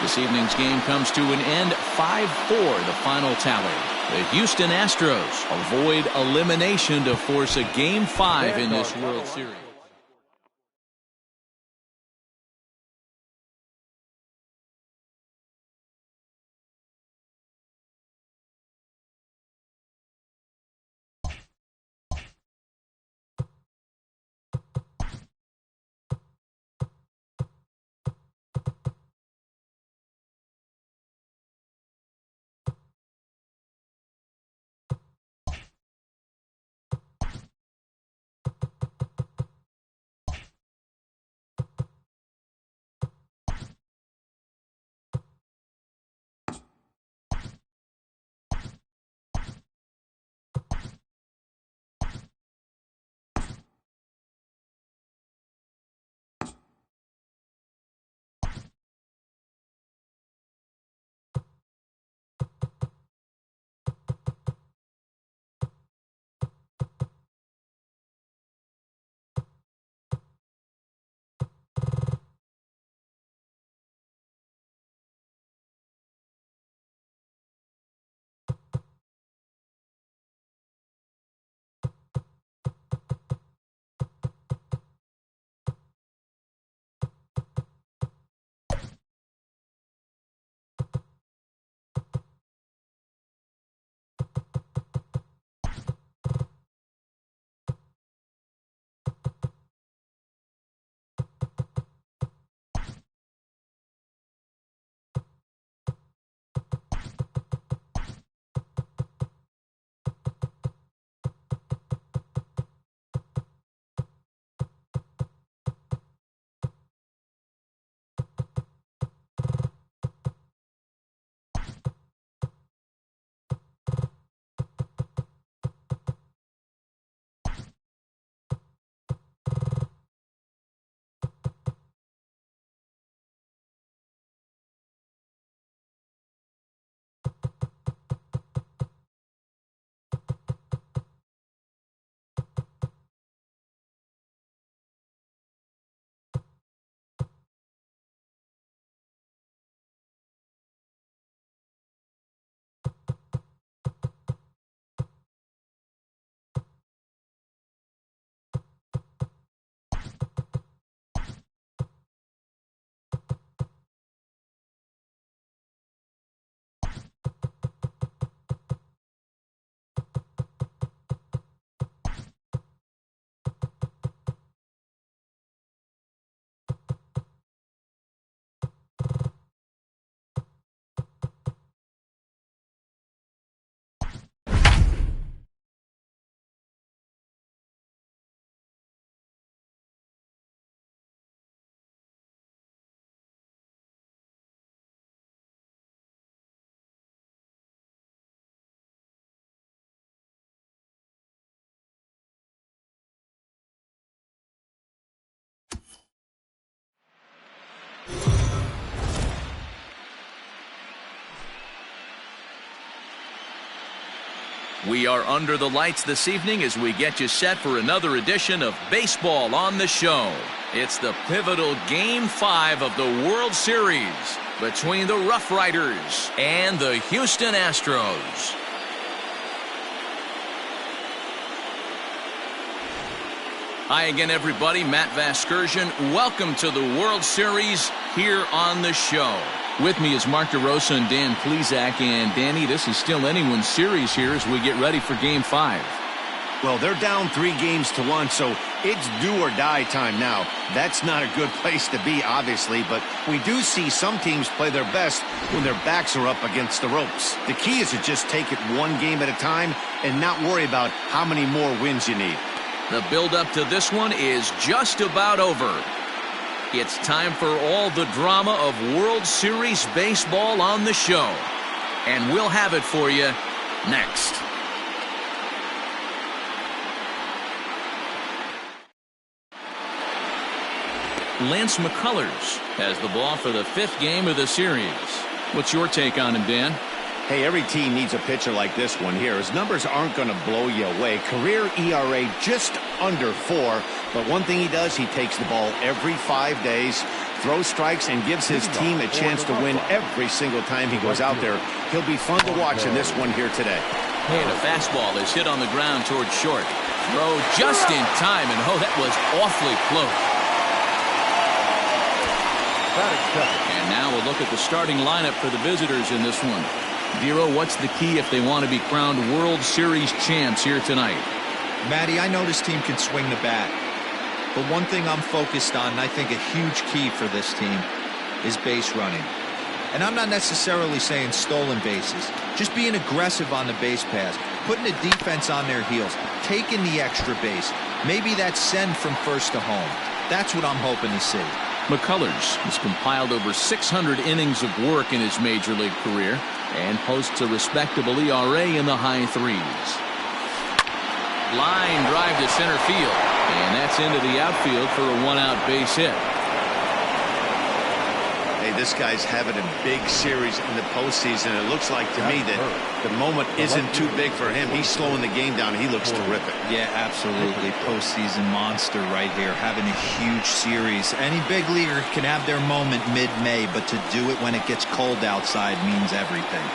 This evening's game comes to an end, 5-4, the final tally. The Houston Astros avoid elimination to force a Game 5 in this World Series. We are under the lights this evening as we get you set for another edition of Baseball on the Show. It's the pivotal Game 5 of the World Series between the Rough Riders and the Houston Astros. Hi again, everybody. Matt Vasgersian. Welcome to the World Series here on the show. With me is Mark DeRosa and Dan Plesac. And Danny, this is still anyone's series here as we get ready for Game 5. Well, they're down 3-1, so it's do or die time now. That's not a good place to be, obviously, but we do see some teams play their best when their backs are up against the ropes. The key is to just take it one game at a time and not worry about how many more wins you need. The build-up to this one is just about over. It's time for all the drama of World Series baseball on the show. And we'll have it for you next. Lance McCullers has the ball for the 5th game of the series. What's your take on him, Dan? Hey, every team needs a pitcher like this one here. His numbers aren't going to blow you away. Career ERA just under 4. But one thing he does, he takes the ball every 5 days, throws strikes, and gives his team a chance to win every single time he goes out there. He'll be fun to watch in this one here today. And a fastball is hit on the ground towards short. Throw just in time, and oh, that was awfully close. And now we'll look at the starting lineup for the visitors in this one. Vero, what's the key if they want to be crowned World Series champs here tonight? Matty, I know this team can swing the bat. But one thing I'm focused on, and I think a huge key for this team, is base running. And I'm not necessarily saying stolen bases. Just being aggressive on the base pass, putting the defense on their heels, taking the extra base. Maybe that's send from first to home. That's what I'm hoping to see. McCullers has compiled over 600 innings of work in his major league career and posts a respectable ERA in the high 3s. Line drive to center field, and that's into the outfield for a 1-out base hit. Hey, this guy's having a big series in the postseason. It looks like to me that the moment isn't too big for him. He's slowing the game down. He looks terrific. Yeah, absolutely. Postseason monster right here, having a huge series. Any big leaguer can have their moment mid-May, but to do it when it gets cold outside means everything.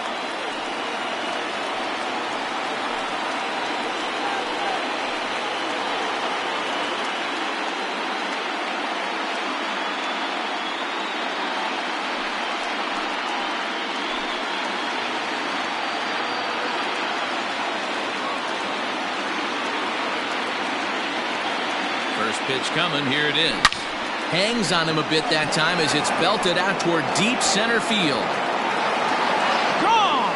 Pitch coming, here it is. Hangs on him a bit that time as it's belted out toward deep center field. Gone!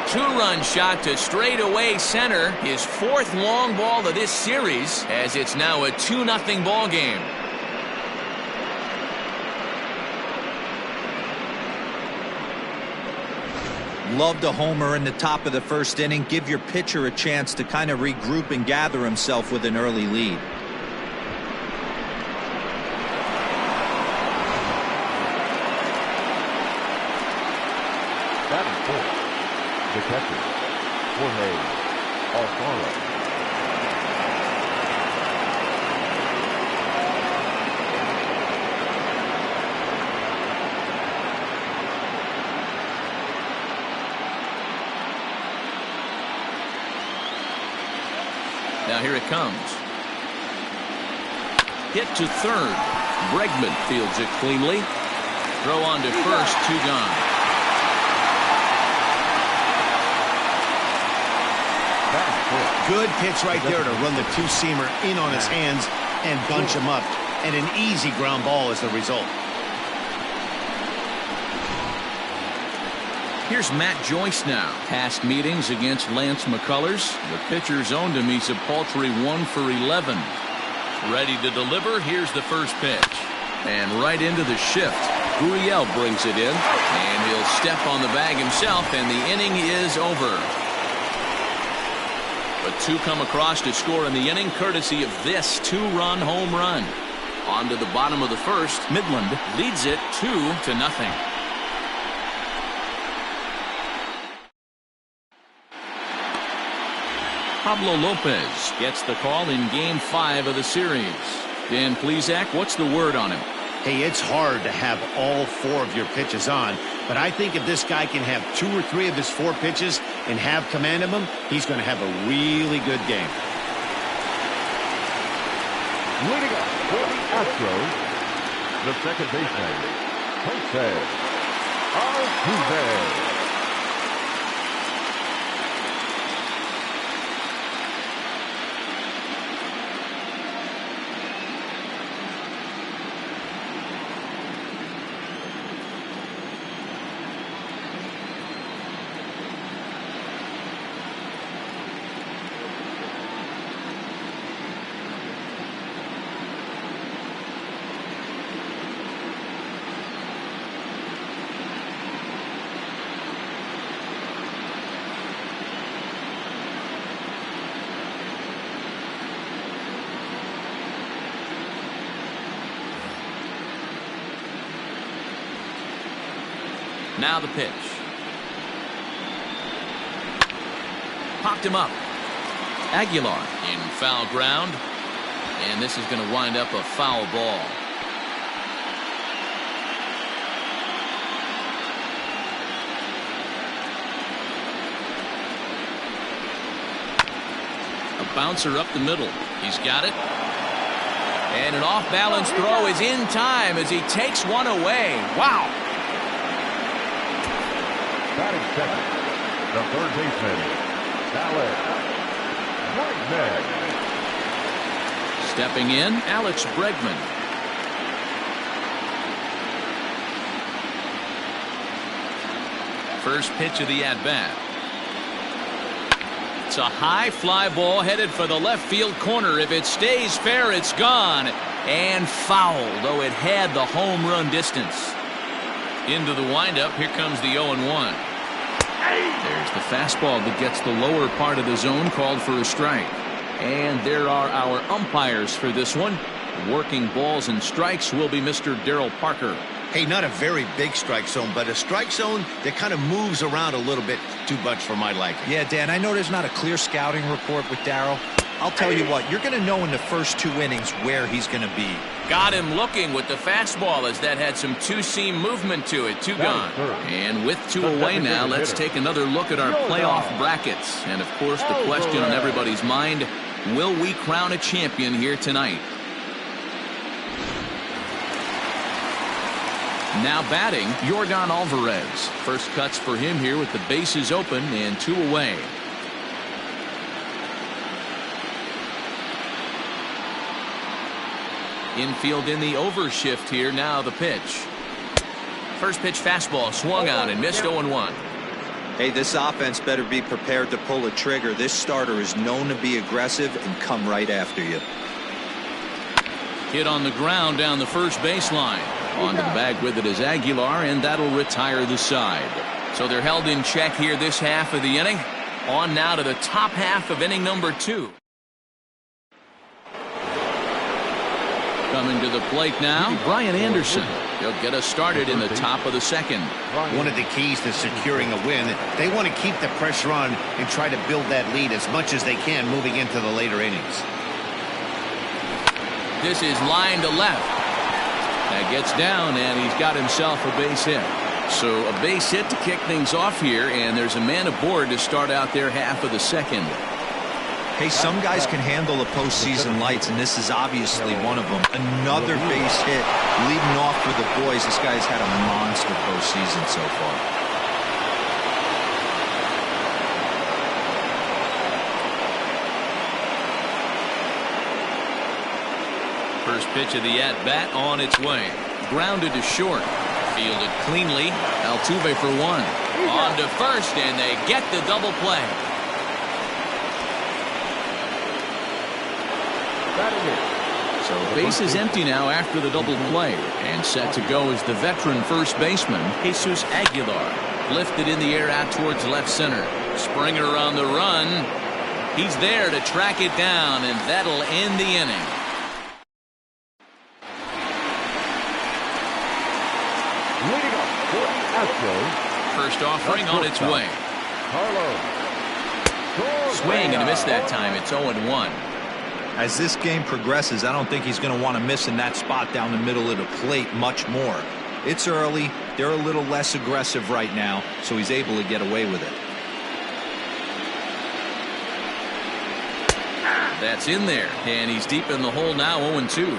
2-run shot to straightaway center. His 4th long ball of this series, as it's now a 2-0 ball game. Loved a homer in the top of the 1st inning. Give your pitcher a chance to kind of regroup and gather himself with an early lead. Batting fourth, the catcher, Jorge Alfaro. Now here it comes. Hit to third. Bregman fields it cleanly. Throw on to first, 2 gone. Good pitch right there to run the 2-seamer in on his hands and bunch him up. And an easy ground ball as the result. Here's Matt Joyce now. Past meetings against Lance McCullers. The pitcher's owned him. He's a paltry 1 for 11. Ready to deliver. Here's the first pitch. And right into the shift. Gurriel brings it in. And he'll step on the bag himself. And the inning is over. But 2 come across to score in the inning, courtesy of this 2-run home run. On to the bottom of the 1st. Midland leads it 2-0. Pablo Lopez gets the call in Game 5 of the series. Dan Plesac, what's the word on him? Hey, it's hard to have all 4 of your pitches on, but I think if this guy can have 2 or 3 of his 4 pitches and have command of them, he's going to have a really good game. Leading up for the Astros, the second baseman, Jose Altuve. Now the pitch. Popped him up. Aguilar in foul ground. And this is going to wind up a foul ball. A bouncer up the middle. He's got it. And an off-balance throw is in time as he takes one away. Wow. Batting second, the third baseman, Tyler Marcotte. Stepping in, Alex Bregman. First pitch of the at-bat. It's a high fly ball headed for the left field corner. If it stays fair, it's gone. And fouled, though it had the home run distance. Into the windup, here comes the 0-1. There's the fastball that gets the lower part of the zone, called for a strike. And there are our umpires for this one. Working balls and strikes will be Mr. Darryl Parker. Hey, not a very big strike zone, but a strike zone that kind of moves around a little bit too much for my liking. Yeah, Dan, I know there's not a clear scouting report with Darryl. I'll tell you what, you're going to know in the first 2 innings where he's going to be. Got him looking with the fastball as that had some two-seam movement to it. 2 gone. And with 2 away now, let's take another look at our playoff brackets. And, of course, the question on everybody's mind, will we crown a champion here tonight? Now batting, Yordan Alvarez. First cuts for him here with the bases open and 2 away. Infield in the overshift here. Now the pitch. First pitch fastball swung on and missed. 0-1. Hey, this offense better be prepared to pull a trigger. This starter is known to be aggressive and come right after you. Hit on the ground down the first baseline. On to the bag with it is Aguilar, and that'll retire the side. So they're held in check here this half of the inning. On now to the top half of inning number 2. Coming to the plate now, Brian Anderson. He'll get us started in the top of the second. One of the keys to securing a win, they want to keep the pressure on and try to build that lead as much as they can moving into the later innings. This is line to left. That gets down, and he's got himself a base hit. So a base hit to kick things off here, and there's a man aboard to start out their half of the second. Hey, some guys can handle the postseason lights, and this is obviously one of them. Another base hit leading off for the boys. This guy's had a monster postseason so far. First pitch of the at-bat on its way. Grounded to short. Fielded cleanly. Altuve for 1. On to first, and they get the double play. So base is empty now after the double play. And set to go is the veteran first baseman, Jesus Aguilar. Lifted in the air out towards left center. Springer on the run. He's there to track it down, and that'll end the inning. Leading up for the Astros. First offering on its way. Carlos. Swing and a miss that time. It's 0-1. As this game progresses, I don't think he's going to want to miss in that spot down the middle of the plate much more. It's early. They're a little less aggressive right now, so he's able to get away with it. That's in there, and he's deep in the hole now, 0-2.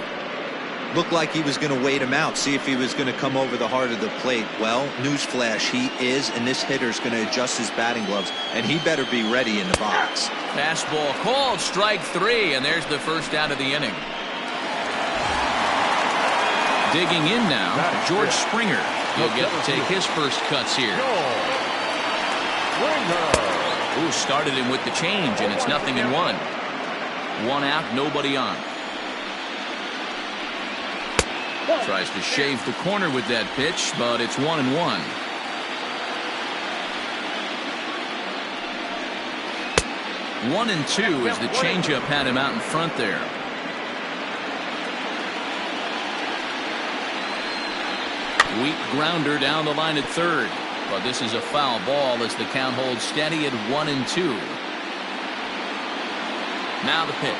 Looked like he was going to wait him out, see if he was going to come over the heart of the plate. Well, newsflash, he is, and this hitter's going to adjust his batting gloves, and he better be ready in the box. Fastball called, strike 3, and there's the first out of the inning. Digging in now, George Springer. He'll get to take his first cuts here. Ooh, started him with the change, and it's 0-1. 1 out, nobody on. Tries to shave the corner with that pitch, but it's 1-1. One and two as the changeup had him out in front there. Weak grounder down the line at third, but this is a foul ball as the count holds steady at 1-2. Now the pitch.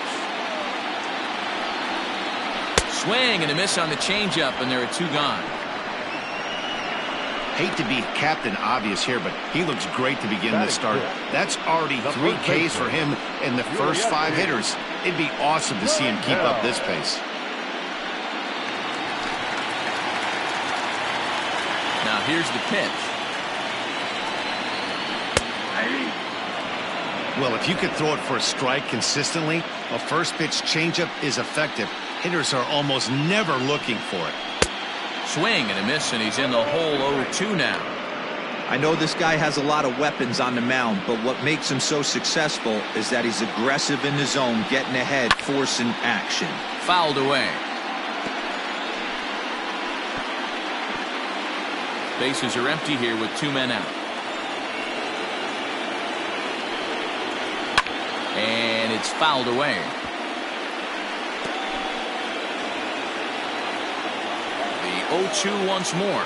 Swing and a miss on the changeup, and there are 2 gone. Hate to be Captain Obvious here, but he looks great to begin this start. That's already 3 Ks for him in the first 5 hitters. It'd be awesome to see him keep up this pace. Now here's the pitch. Well, if you could throw it for a strike consistently, a first pitch changeup is effective. Hitters are almost never looking for it. Swing and a miss, and he's in the hole 0-2 now. I know this guy has a lot of weapons on the mound, but what makes him so successful is that he's aggressive in the zone, getting ahead, forcing action. Fouled away. Bases are empty here with 2 men out. And it's fouled away. The 0-2 once more.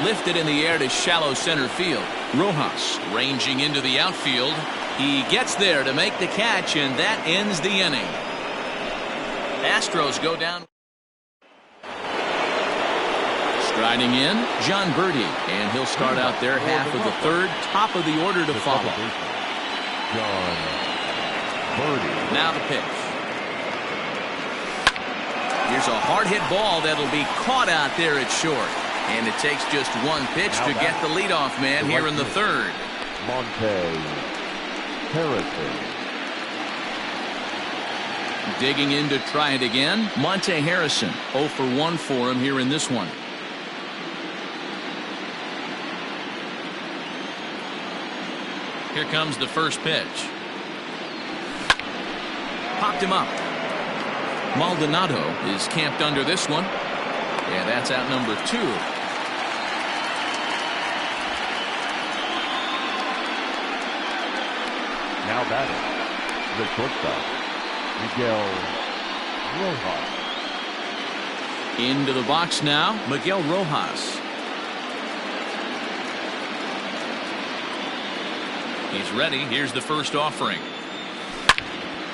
Lifted in the air to shallow center field. Rojas ranging into the outfield. He gets there to make the catch, and that ends the inning. Astros go down. Striding in, John Birdie, and he'll start out their half of the third, top of the order to follow. John Birdie. Now the pitch. Here's a hard hit ball that'll be caught out there at short. And it takes just 1 pitch to get the leadoff man here in the third. Monte Harrison. Digging in to try it again, Monte Harrison. 0 for 1 for him here in this one. Here comes the first pitch. Popped him up. Maldonado is camped under this one. Yeah, that's out number 2. Now batting, the shortstop, Miguel Rojas. Into the box now, Miguel Rojas. He's ready. Here's the first offering.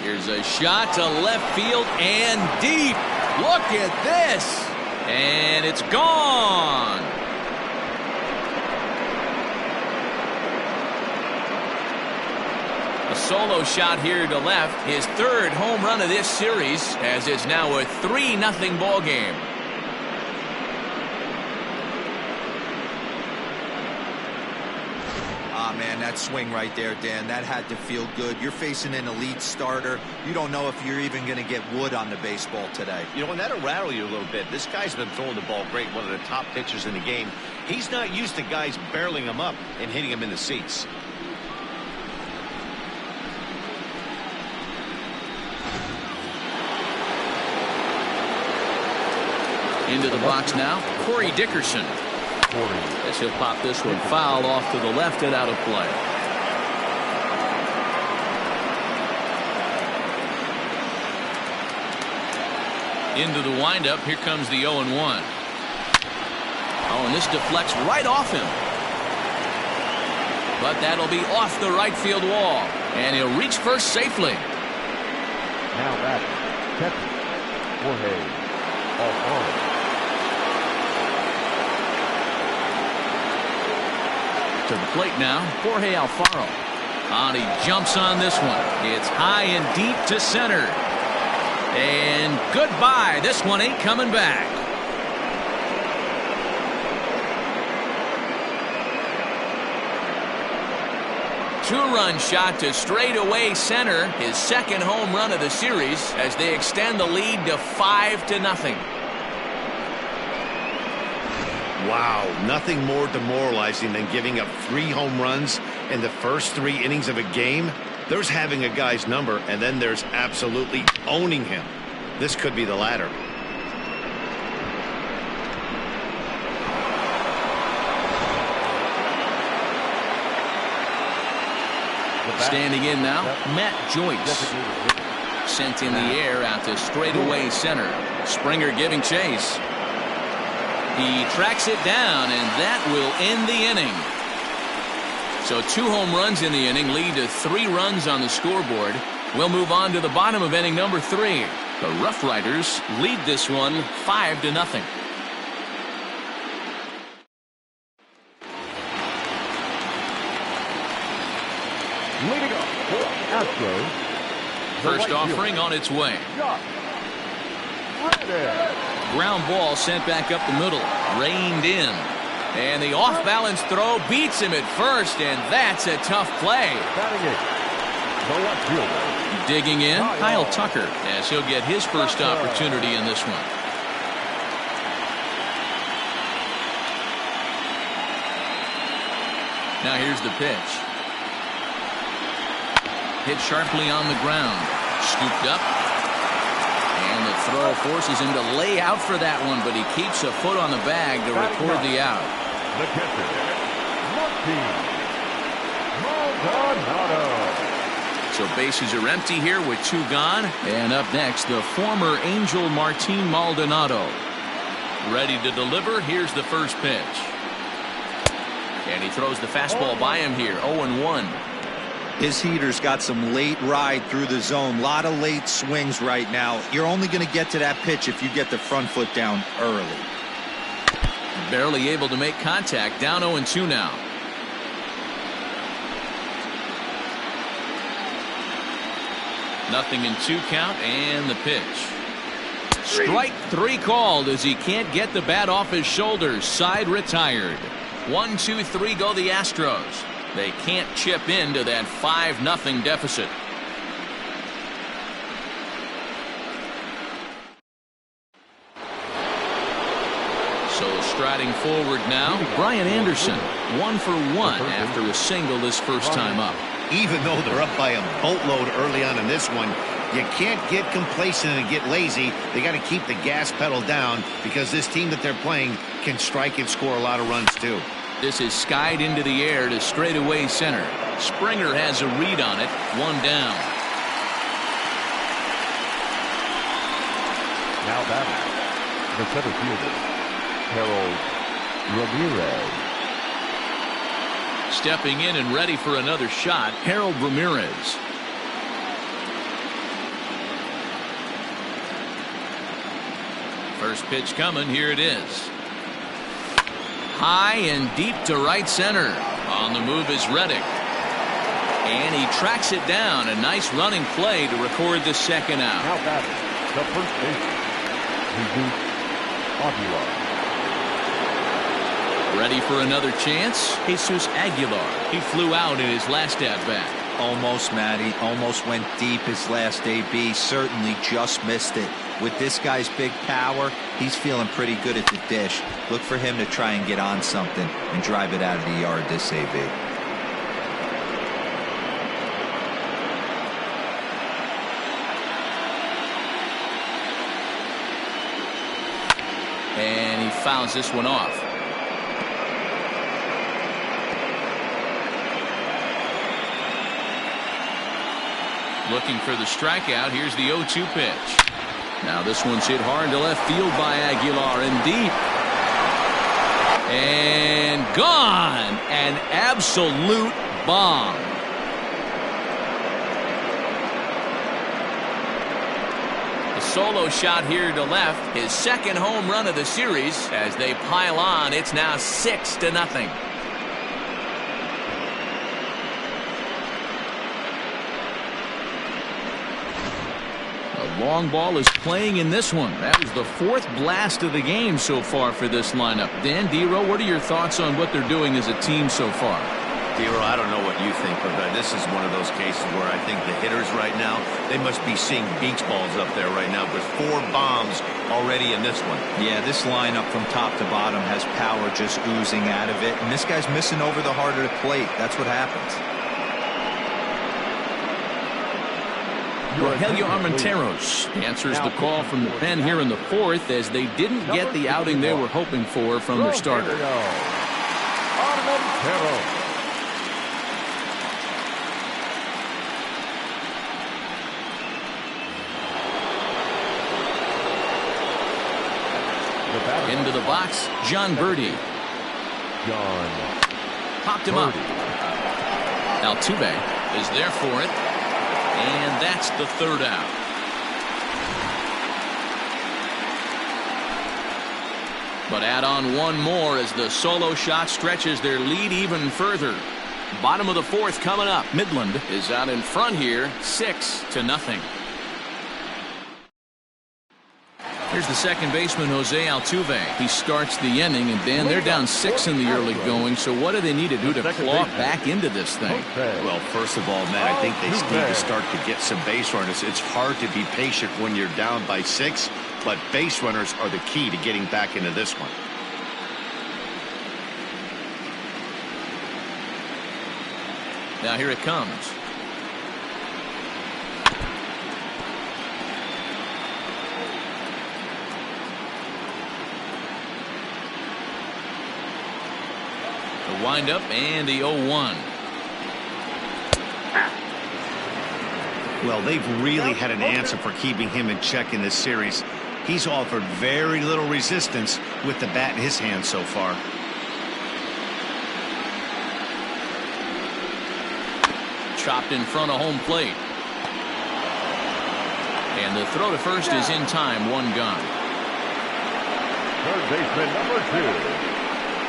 Here's a shot to left field and deep. Look at this. And it's gone. A solo shot here to left. His 3rd home run of this series, as it's now a 3-0 ball game. Man, that swing right there, Dan, that had to feel good. You're facing an elite starter. You don't know if you're even going to get wood on the baseball today. You know, and that'll rattle you a little bit. This guy's been throwing the ball great, one of the top pitchers in the game. He's not used to guys barreling him up and hitting him in the seats. Into the box now, Corey Dickerson. As he'll pop this one foul off to the left and out of play. Into the windup. Here comes the 0-1. Oh, and this deflects right off him. But that'll be off the right field wall. And he'll reach first safely. Now batting, catcher, Jorge Alfaro. To the plate now, Jorge Alfaro. And he jumps on this one. It's high and deep to center. And goodbye. This one ain't coming back. Two-run shot to straightaway center. His second home run of the series as they extend the lead to 5-0. Wow, nothing more demoralizing than giving up 3 home runs in the first 3 innings of a game. There's having a guy's number, and then there's absolutely owning him. This could be the latter. Standing in now, Matt Joyce. Sent in the air out to straightaway center. Springer giving chase. He tracks it down, and that will end the inning. So 2 home runs in the inning lead to 3 runs on the scoreboard. We'll move on to the bottom of inning number 3. The Rough Riders lead this one 5-0. Leading up for Astros. First offering on its way. Ground ball sent back up the middle. Reined in. And the off-balance throw beats him at first, and that's a tough play. Digging in, Kyle Tucker, as he'll get his first opportunity in this one. Now here's the pitch. Hit sharply on the ground. Scooped up. And the throw forces him to lay out for that one, but he keeps a foot on the bag to record the out. The catcher, Maldonado. So bases are empty here with 2 gone. And up next, the former Angel Martin Maldonado. Ready to deliver. Here's the first pitch. And he throws the fastball by him here. 0-1. His heater's got some late ride through the zone. A lot of late swings right now. You're only going to get to that pitch if you get the front foot down early. Barely able to make contact. Down 0-2 now. Nothing in 2 count, and the pitch. Strike 3 called as he can't get the bat off his shoulders. Side retired. 1-2-3 go the Astros. They can't chip into that 5-0 deficit. So striding forward now, Brian Anderson. 1 for 1 after a single this first time up. Even though they're up by a boatload early on in this one, you can't get complacent and get lazy. They got to keep the gas pedal down because this team that they're playing can strike and score a lot of runs too. This is skied into the air to straightaway center. Springer has a read on it. 1 down. Now batting, the center fielder, Harold Ramirez. Stepping in and ready for another shot, Harold Ramirez. First pitch coming. Here it is. High and deep to right center. On the move is Reddick. And he tracks it down. A nice running play to record the second out. Now batting, the first baseman, Jesus Aguilar. Ready for another chance? Jesus Aguilar. He flew out in his last at-bat. Almost, Matty. Almost went deep his last AB. Certainly just missed it. With this guy's big power, he's feeling pretty good at the dish. Look for him to try and get on something and drive it out of the yard this AB. And he fouls this one off. Looking for the strikeout. Here's the 0-2 pitch. Now this one's hit hard to left field by Aguilar and deep. And gone. An absolute bomb. A solo shot here to left. His second home run of the series. As they pile on, it's now 6-0. A long ball is playing in this one. That was the fourth blast of the game so far for this lineup. Dan, Dero, what are your thoughts on what they're doing as a team so far? Dero, I don't know what you think, but this is one of those cases where I think the hitters right now, they must be seeing beach balls up there right now. There's 4 bombs already in this one. Yeah, this lineup from top to bottom has power just oozing out of it, and this guy's missing over the heart of the plate. That's what happens. Rogelio Armenteros answers the call from the pen here in the fourth, as they didn't get the outing they were hoping for from their starter. Armenteros. Into the box, John Birdie. Popped him up. Altuve is there for it. And that's the third out. But add on one more as the solo shot stretches their lead even further. Bottom of the fourth coming up. Midland is out in front here, 6-0. Here's the second baseman, Jose Altuve. He starts the inning, and Dan, they're down 6 in the early going. So what do they need to do to claw back into this thing? Well, first of all, Matt, I think they need to start to get some base runners. It's hard to be patient when you're down by 6, but base runners are the key to getting back into this one. Now here it comes. The windup and the 0-1. Well, they've really had an answer for keeping him in check in this series. He's offered very little resistance with the bat in his hand so far. Chopped in front of home plate. And the throw to first is in time, 1 gone. Third baseman number 2,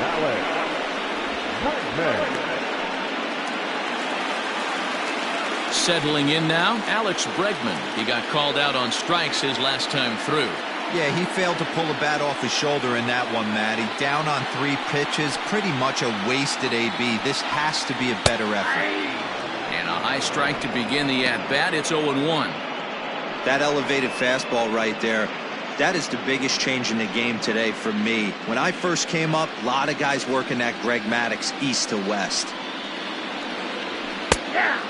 Alex Bregman. Settling in now, Alex Bregman. He got called out on strikes his last time through. Yeah, he failed to pull the bat off his shoulder in that one, Matty. Down on 3 pitches, pretty much a wasted AB. This has to be a better effort. And a high strike to begin the at-bat. It's 0-1. That elevated fastball right there, that is the biggest change in the game today for me. When I first came up, a lot of guys working that Greg Maddux east to west.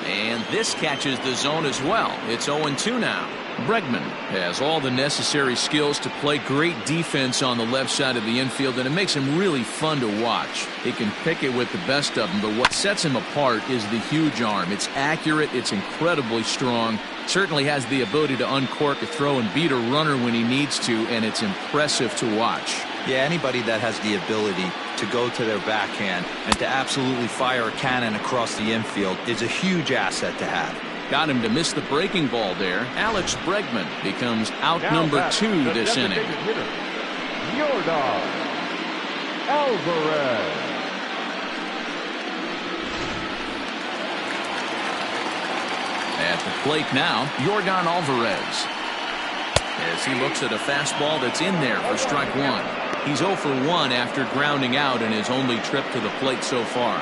And this catches the zone as well. It's 0-2 now. Bregman has all the necessary skills to play great defense on the left side of the infield, and it makes him really fun to watch. He can pick it with the best of them, but what sets him apart is the huge arm. It's accurate, it's incredibly strong, certainly has the ability to uncork a throw and beat a runner when he needs to, and it's impressive to watch. Yeah, anybody that has the ability to go to their backhand and to absolutely fire a cannon across the infield is a huge asset to have. Got him to miss the breaking ball there. Alex Bregman becomes out number 2 this inning. Yordan Alvarez. At the plate now, Yordan Alvarez. As he looks at a fastball that's in there for strike 1. He's 0 for 1 after grounding out in his only trip to the plate so far.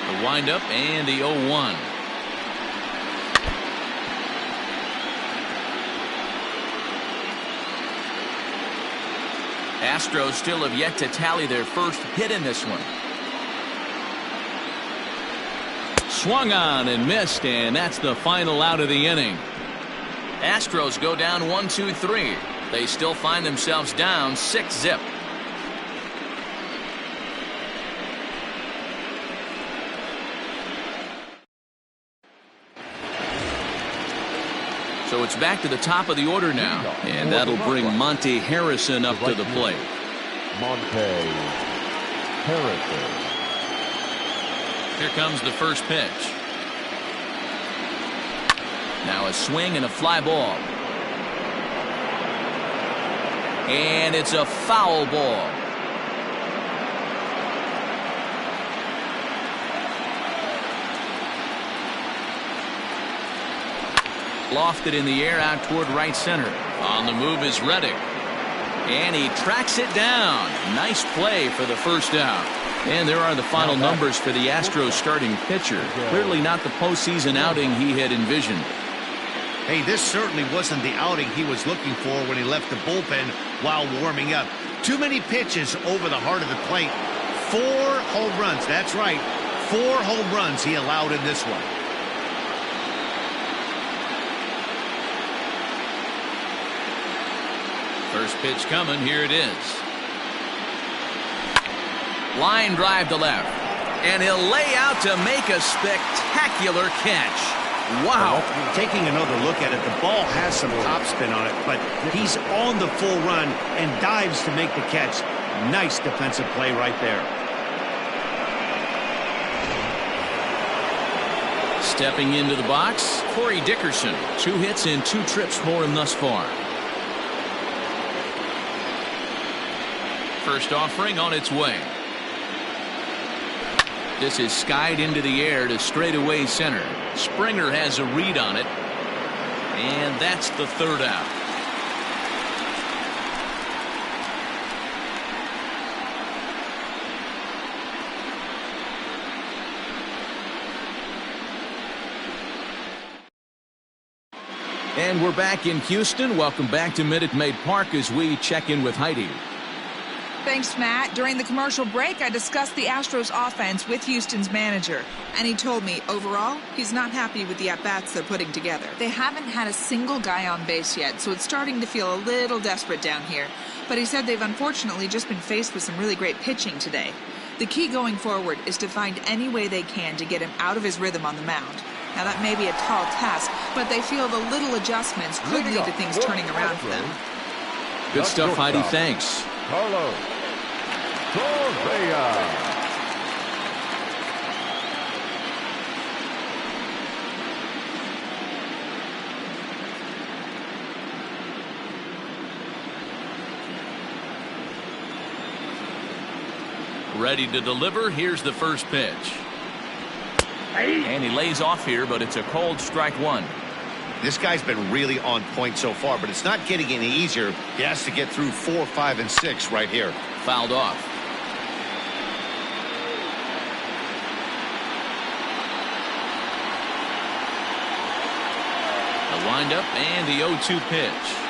The windup and the 0-1. Astros still have yet to tally their first hit in this one. Swung on and missed, and that's the final out of the inning. Astros go down 1-2-3. They still find themselves down 6-0. So it's back to the top of the order now, and that'll bring Monte Harrison up to the plate. Monte Harrison. Here comes the first pitch. Now a swing and a fly ball. And it's a foul ball. Lofted in the air out toward right center. On the move is Reddick. And he tracks it down. Nice play for the first out. And there are the final numbers for the Astros starting pitcher. Clearly not the postseason outing he had envisioned. Hey, this certainly wasn't the outing he was looking for when he left the bullpen while warming up. Too many pitches over the heart of the plate. 4 home runs. That's right. 4 home runs he allowed in this one. First pitch coming. Here it is. Line drive to left. And he'll lay out to make a spectacular catch. Wow. Taking another look at it, the ball has some topspin on it, but he's on the full run and dives to make the catch. Nice defensive play right there. Stepping into the box, Corey Dickerson. 2 hits and 2 trips for him thus far. First offering on its way. This is skied into the air to straightaway center. Springer has a read on it. And that's the third out. And we're back in Houston. Welcome back to Minute Maid Park as we check in with Heidi. Thanks, Matt. During the commercial break, I discussed the Astros offense with Houston's manager, and he told me, overall, he's not happy with the at-bats they're putting together. They haven't had a single guy on base yet, so it's starting to feel a little desperate down here. But he said they've unfortunately just been faced with some really great pitching today. The key going forward is to find any way they can to get him out of his rhythm on the mound. Now, that may be a tall task, but they feel the little adjustments could lead to things turning around for them. Good stuff, Heidi. Thanks. Carlos Correa. Ready to deliver. Here's the first pitch. And he lays off here, but it's a cold strike one. This guy's been really on point so far, but it's not getting any easier. He has to get through 4, 5, and 6 right here. Fouled off. The windup and the 0-2 pitch.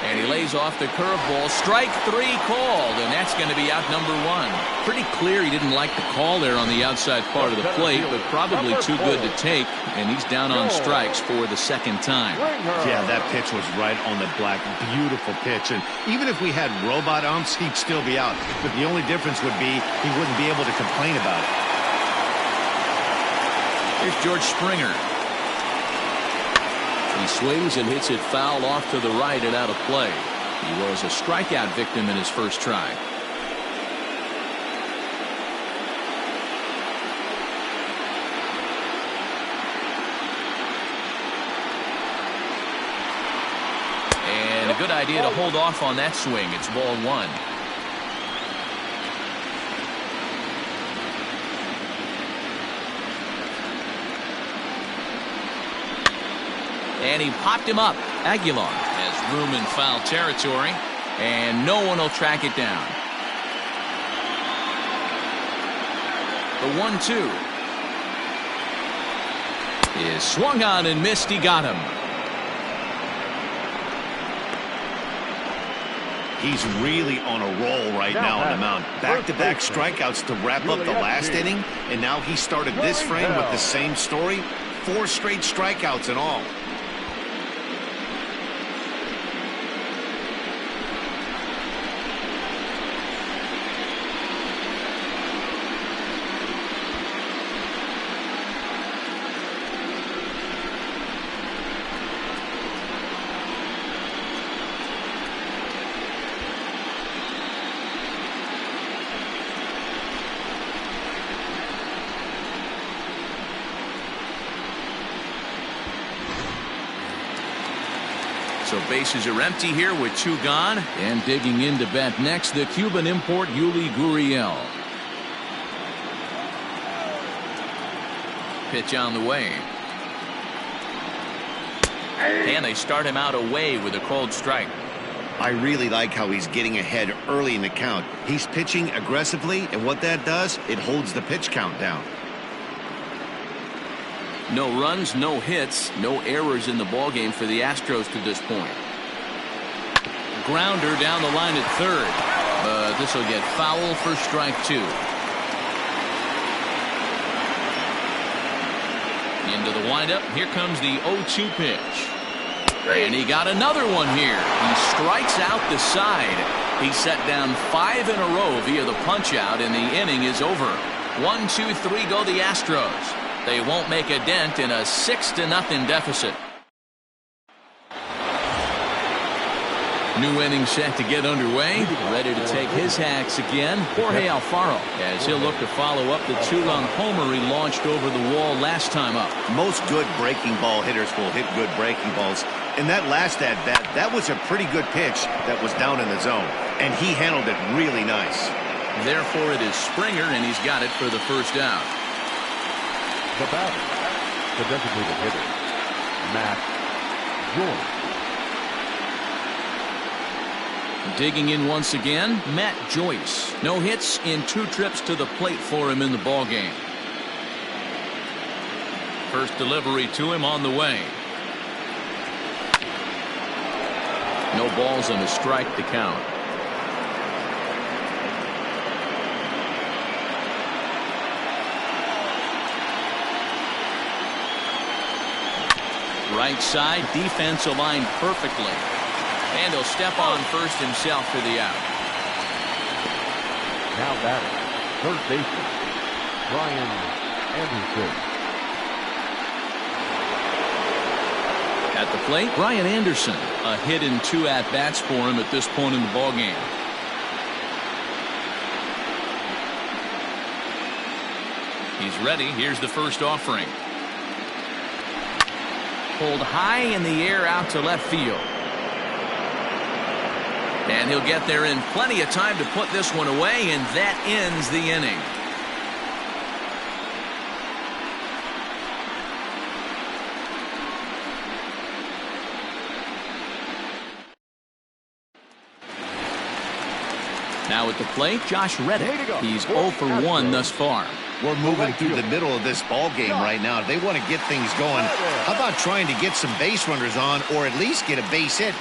And he lays off the curveball. Strike 3 called, and that's going to be out number 1. Pretty clear he didn't like the call there on the outside part of the plate, but probably too good to take, and he's down on strikes for the second time. Yeah, that pitch was right on the black. Beautiful pitch, and even if we had robot umps, he'd still be out. But the only difference would be he wouldn't be able to complain about it. Here's George Springer. He swings and hits it foul off to the right and out of play. He was a strikeout victim in his first try. And a good idea to hold off on that swing. It's ball 1. And he popped him up. Aguilar has room in foul territory, and no one will track it down. The 1-2 is swung on and missed. He got him. He's really on a roll right now on the mound. Back-to-back strikeouts to wrap up the last inning, and now he started this frame with the same story. 4 straight strikeouts in all. So bases are empty here with 2 gone. And digging in to bat next, the Cuban import Yuli Gurriel. Pitch on the way. And they start him out away with a called strike. I really like how he's getting ahead early in the count. He's pitching aggressively, and what that does, it holds the pitch count down. No runs, no hits, no errors in the ballgame for the Astros to this point. Grounder down the line at third. But this will get foul for strike 2. Into the windup. Here comes the 0-2 pitch. And he got another one here. He strikes out the side. He set down 5 in a row via the punch out, and the inning is over. 1, 2, 3 go the Astros. They won't make a dent in a 6-0 deficit. New inning set to get underway. Ready to take his hacks again, Jorge Alfaro, as he'll look to follow up the 2-run homer he launched over the wall last time up. Most good breaking ball hitters will hit good breaking balls. And that last at-bat, that was a pretty good pitch that was down in the zone. And he handled it really nice. Therefore, it is Springer, and he's got it for the first out. The batter, the designated hitter, Matt Joyce. Digging in once again, Matt Joyce. No hits in 2 trips to the plate for him in the ballgame. First delivery to him on the way. No balls and a strike to count. Right side, defense aligned perfectly. And he'll step on first himself for the out. Now batting, third baseman, Brian Anderson. At the plate, Brian Anderson. A hit in 2 at-bats for him at this point in the ballgame. He's ready. Here's the first offering. Pulled high in the air out to left field. And he'll get there in plenty of time to put this one away, and that ends the inning. Now at the plate, Josh Reddick. He's 0 for 1 thus far. We're moving through the middle of this ball game right now. They want to get things going. How about trying to get some base runners on, or at least get a base hit?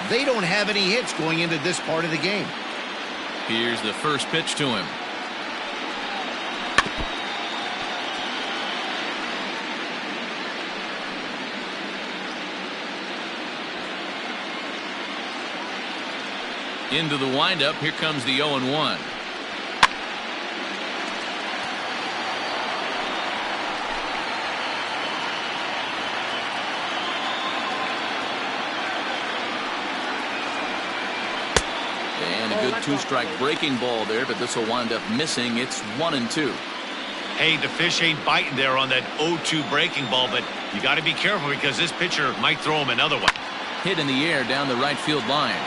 They don't have any hits going into this part of the game. Here's the first pitch to him. Into the windup. Here comes the 0-1. And a good 2-strike breaking ball there, but this will wind up missing. It's 1-2. Hey, the fish ain't biting there on that 0-2 breaking ball, but you got to be careful because this pitcher might throw him another one. Hit in the air down the right field line.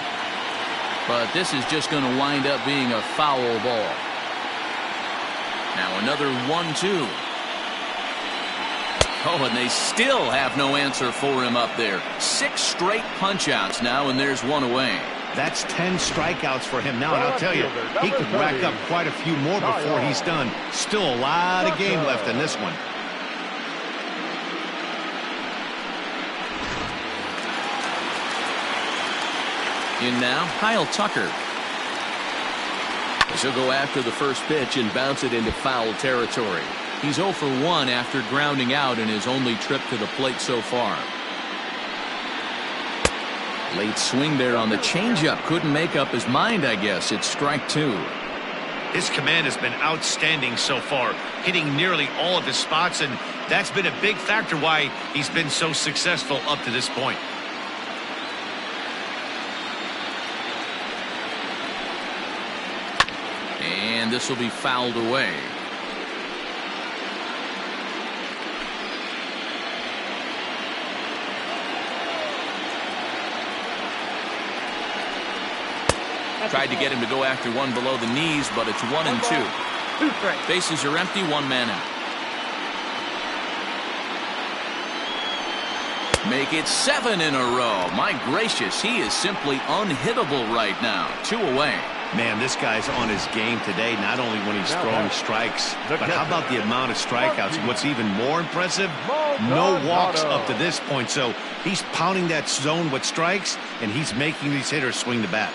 But this is just going to wind up being a foul ball. Now another 1-2. Oh, and they still have no answer for him up there. 6 straight punch-outs now, and there's 1 away. That's 10 strikeouts for him now, and I'll tell you, he could rack up quite a few more before he's done. Still a lot of game left in this one. In now, Kyle Tucker. He'll go after the first pitch and bounce it into foul territory. He's 0 for 1 after grounding out in his only trip to the plate so far. Late swing there on the changeup. Couldn't make up his mind, I guess. It's strike 2. His command has been outstanding so far, hitting nearly all of his spots, and that's been a big factor why he's been so successful up to this point. And this will be fouled away. Tried to get him to go after one below the knees, but it's 1-2. 2 strikes. Bases are empty, 1 man out. Make it 7 in a row. My gracious, he is simply unhittable right now. 2 away. Man, this guy's on his game today, not only when he's throwing strikes, but how about the amount of strikeouts? What's even more impressive, no walks up to this point. So he's pounding that zone with strikes, and he's making these hitters swing the bat.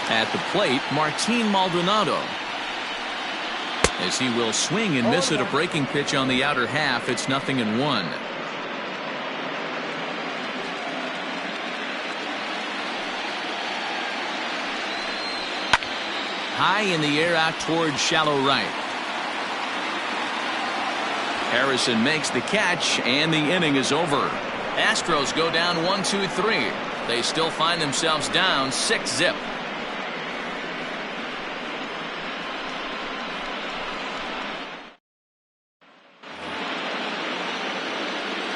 At the plate, Martin Maldonado. As he will swing and miss at a breaking pitch on the outer half, it's 0-1. High in the air out towards shallow right. Harrison makes the catch, and the inning is over. Astros go down 1-2-3. They still find themselves down 6-0.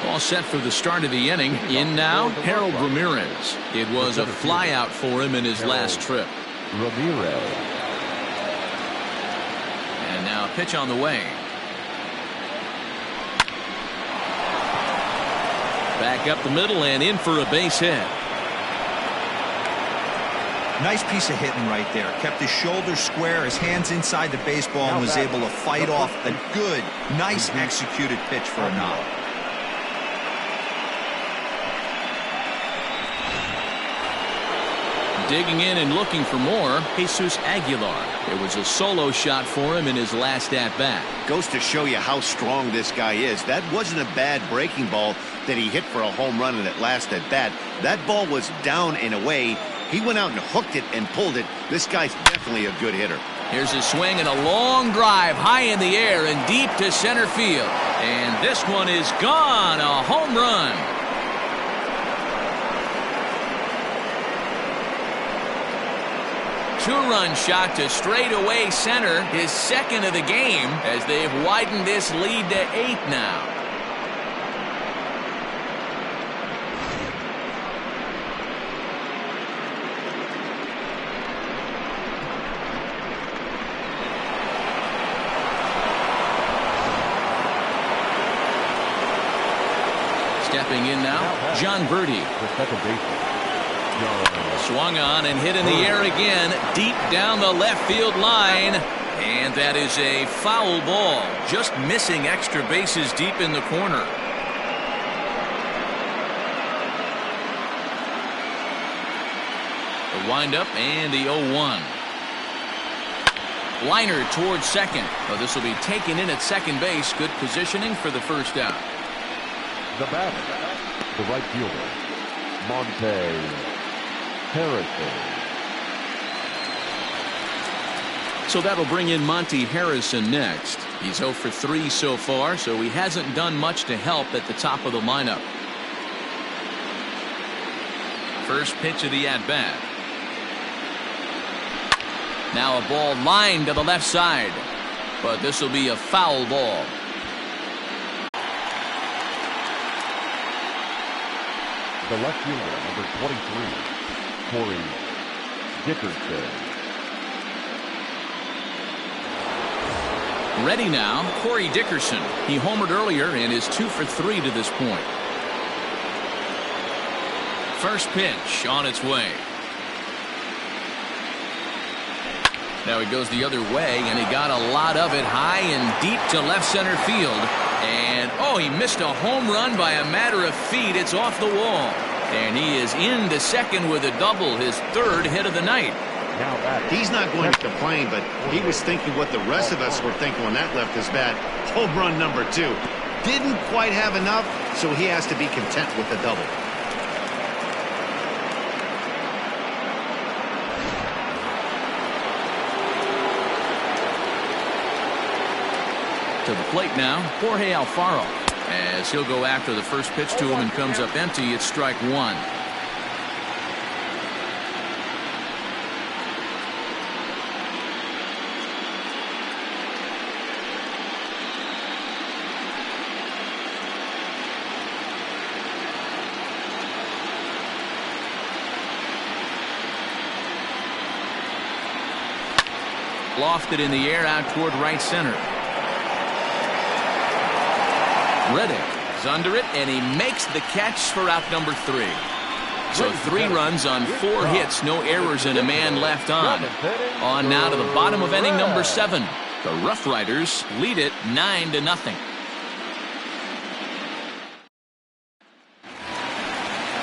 All set for the start of the inning. In now, Harold Ramirez. It was a flyout for him in his last trip. Ramirez. And now a pitch on the way. Back up the middle and in for a base hit. Nice piece of hitting right there. Kept his shoulders square, his hands inside the baseball, and was able to fight off a good, nice executed pitch for a knock. Digging in and looking for more, Jesus Aguilar. It was a solo shot for him in his last at-bat. Goes to show you how strong this guy is. That wasn't a bad breaking ball that he hit for a home run in that last at-bat. That ball was down and away. He went out and hooked it and pulled it. This guy's definitely a good hitter. Here's a swing and a long drive high in the air and deep to center field. And this one is gone. A home run. Two-run shot to straightaway center, his second of the game, as they've widened this lead to 8 now. Stepping in now, John Birdie. The second baseman. Swung on and hit in the air again, deep down the left field line. And that is a foul ball, just missing extra bases deep in the corner. The windup and the 0-1. Liner towards second. Well, this will be taken in at second base. Good positioning for the first out. The batter, the right fielder, Monte Harrison. So that'll bring in Monte Harrison next. He's 0 for 3 so far, so he hasn't done much to help at the top of the lineup. First pitch of the at-bat. Now a ball lined to the left side, but this will be a foul ball. The left fielder, number 23. Corey Dickerson. Ready now, Corey Dickerson. He homered earlier and is 2 for 3 to this point. First pitch on its way. Now he goes the other way, and he got a lot of it high and deep to left center field. And, oh, he missed a home run by a matter of feet. It's off the wall. And he is into second with a double, his third hit of the night. He's not going to complain, but he was thinking what the rest of us were thinking when that left his bat. Home run number 2. Didn't quite have enough, so he has to be content with the double. To the plate now, Jorge Alfaro. As he'll go after the first pitch to him and comes up empty, it's strike 1. Lofted in the air out toward right center. Reddick is under it, and he makes the catch for out number 3. So 3 runs on 4 hits, no errors, and a man left on. On now to the bottom of inning number 7. The Rough Riders lead it 9-0.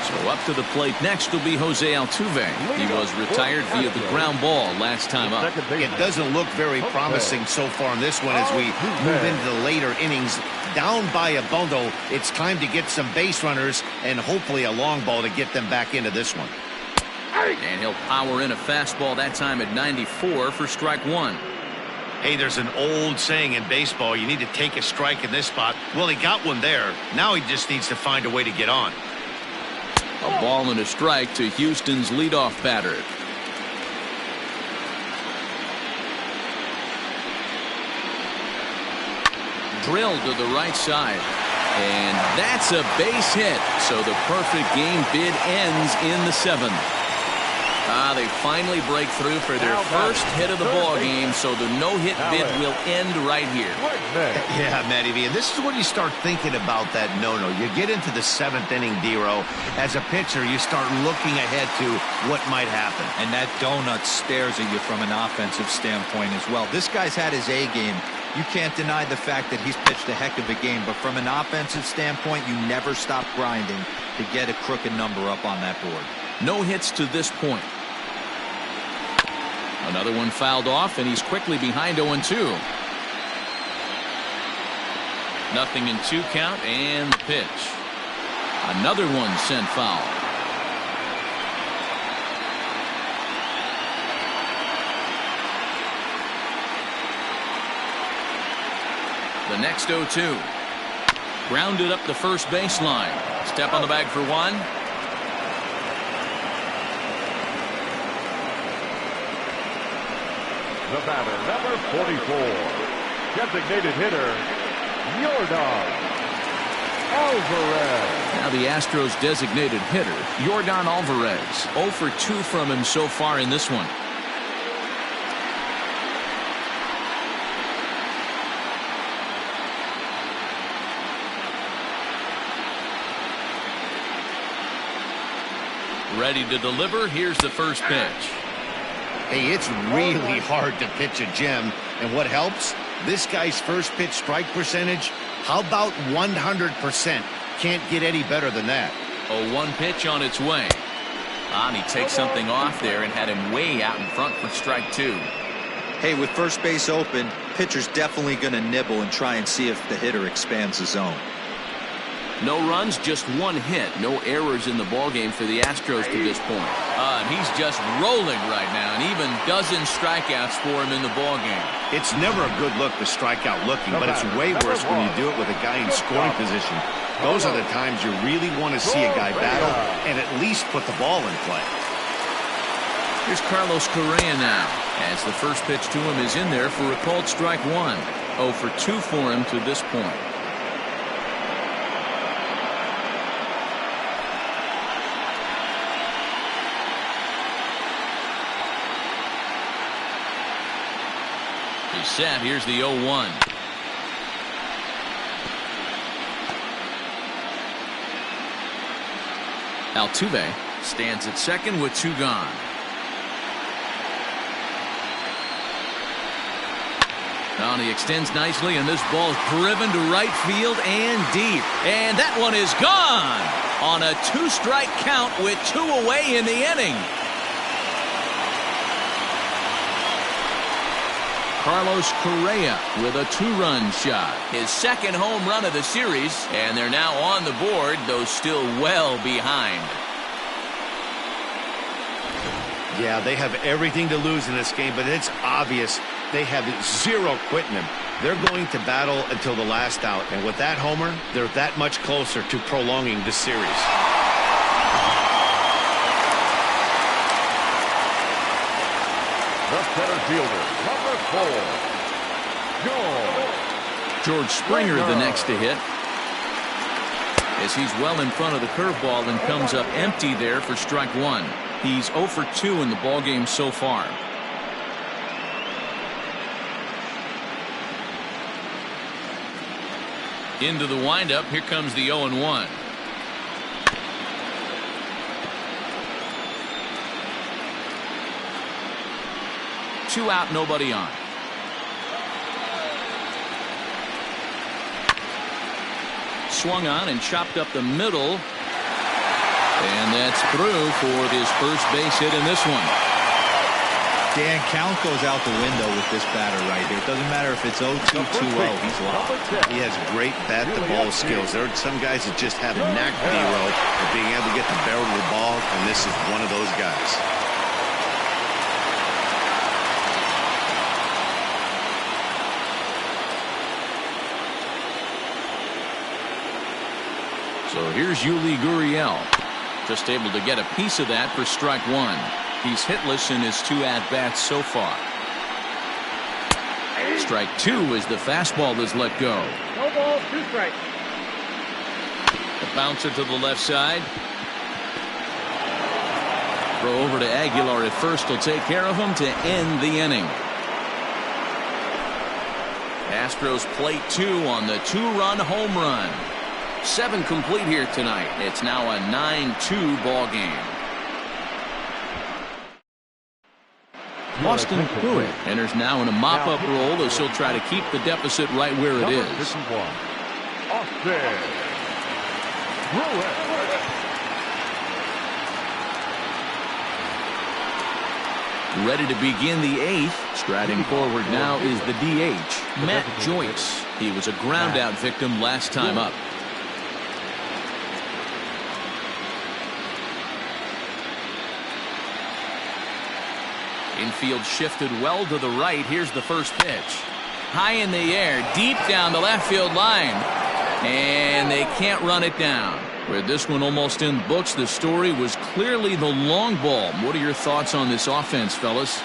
So up to the plate next will be Jose Altuve. He was retired via the ground ball last time up. It doesn't look very promising so far in this one as we move into the later innings. Down by a bundle, it's time to get some base runners and hopefully a long ball to get them back into this one. And he'll power in a fastball that time at 94 for strike 1. Hey, there's an old saying in baseball, you need to take a strike in this spot. Well, he got one there. Now he just needs to find a way to get on. A ball and a strike to Houston's leadoff batter. Drilled to the right side. And that's a base hit. So the perfect game bid ends in the 7th. They finally break through for their first hit of the ball game, so the no-hit bid will end right here. Yeah, Matty V, and this is when you start thinking about that no-no. You get into the 7th inning, D-Row. As a pitcher, you start looking ahead to what might happen. And that donut stares at you from an offensive standpoint as well. This guy's had his A game. You can't deny the fact that he's pitched a heck of a game, but from an offensive standpoint, you never stop grinding to get a crooked number up on that board. No hits to this point. Another one fouled off, and he's quickly behind 0-2. Nothing in 2 count, and the pitch. Another one sent foul. The next 0-2. Grounded up the first baseline. Step on the bag for 1. The batter, number 44, designated hitter, Yordan Alvarez. Now the Astros' designated hitter, Yordan Alvarez. 0 for 2 from him so far in this one. Ready to deliver. Here's the first pitch. Hey, it's really hard to pitch a gem, and what helps? This guy's first pitch strike percentage, how about 100%? Can't get any better than that. A 1 pitch on its way. And he takes something off there and had him way out in front for strike 2. Hey, with first base open, pitcher's definitely going to nibble and try and see if the hitter expands the zone. No runs, just 1 hit. No errors in the ballgame for the Astros to this point. And he's just rolling right now, and even dozen strikeouts for him in the ballgame. It's never a good look to strike out looking, but it's way worse when you do it with a guy in scoring position. Those are the times you really want to see a guy battle and at least put the ball in play. Here's Carlos Correa now, as the first pitch to him is in there for a called strike 1. 0 for 2 for him to this point. He's set. Here's the 0-1. Altuve stands at second with 2 gone. Now he extends nicely, and this ball's driven to right field and deep. And that one is gone on a 2-strike count with 2 away in the inning. Carlos Correa with a 2-run shot. His second home run of the series, and they're now on the board, though still well behind. Yeah, they have everything to lose in this game, but it's obvious they have 0 quitting him. They're going to battle until the last out, and with that homer, they're that much closer to prolonging the series. The center fielder, number 4, George Springer the next to hit, as he's well in front of the curveball and comes up empty there for strike 1. He's 0 for 2 in the ballgame so far. Into the windup. Here comes the 0-1. Two out, nobody on. Swung on and chopped up the middle. And that's through for his first base hit in this one. Dan, count goes out the window with this batter right here. It doesn't matter if it's 0-2, 2-0. He's lost. He has great bat-to-ball skills. There are some guys that just have a knack, D-Row, of being able to get the barrel of the ball, and this is one of those guys. So here's Yuli Gurriel. Just able to get a piece of that for strike one. He's hitless in his 2 at-bats so far. Strike 2 as the fastball is let go. No balls, 2 strikes. A bouncer to the left side. Throw over to Aguilar at first will take care of him to end the inning. Astros plate 2 on the 2-run home run. 7 complete here tonight. It's now a 9-2 ball game. Austin Pruitt enters now in a mop-up role as he'll try to keep the deficit right where it is. Austin Pruitt. Ready to begin the 8th. Striding forward now is the DH, Matt Joyce. He was a ground-out victim last time up. Infield shifted well to the right. Here's the first pitch. High in the air, deep down the left field line. And they can't run it down. Where this one almost in books, the story was clearly the long ball. What are your thoughts on this offense, fellas?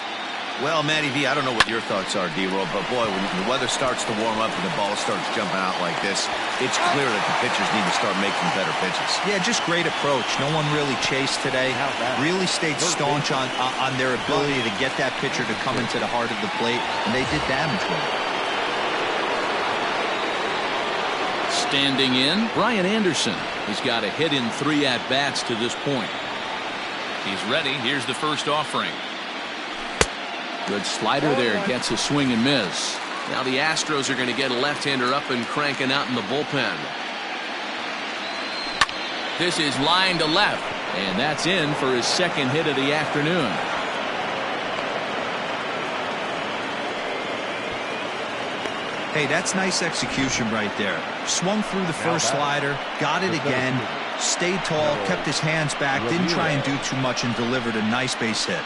Well, Matty V, I don't know what your thoughts are, D-Roll, but boy, when the weather starts to warm up and the ball starts jumping out like this, it's clear that the pitchers need to start making better pitches. Yeah, just great approach. No one really chased today. Really stayed staunch on their ability to get that pitcher to come into the heart of the plate, and they did damage with it. Standing in, Brian Anderson. He's got a hit in 3 at-bats to this point. He's ready. Here's the first offering. Good slider there, gets a swing and miss. Now the Astros are going to get a left-hander up and cranking out in the bullpen. This is line to left, and that's in for his second hit of the afternoon. Hey, that's nice execution right there. Swung through the first slider, got it again, stayed tall, kept his hands back, didn't try and do too much, and delivered a nice base hit.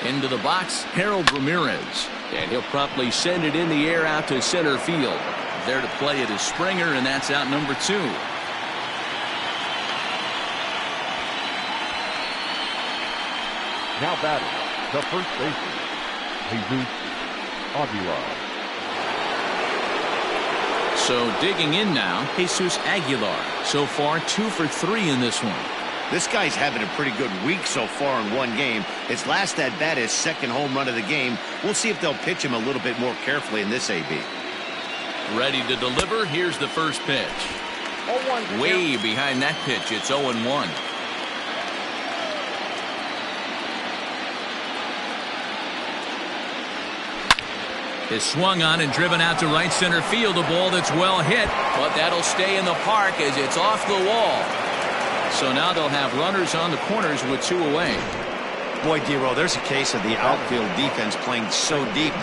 Into the box, Harold Ramirez. And he'll promptly send it in the air out to center field. There to play it is Springer, and that's out number 2. Now batting, the first baseman, Jesus Aguilar. So digging in now, Jesus Aguilar. So far 2 for 3 in this one. This guy's having a pretty good week so far in one game. His last at-bat is second home run of the game. We'll see if they'll pitch him a little bit more carefully in this AB. Ready to deliver. Here's the first pitch. 0-1. Way behind that pitch. It's 0-1. Is swung on and driven out to right center field. A ball that's well hit, but that'll stay in the park as it's off the wall. So now they'll have runners on the corners with 2 away. Boy, D-Row, there's a case of the outfield defense playing so deep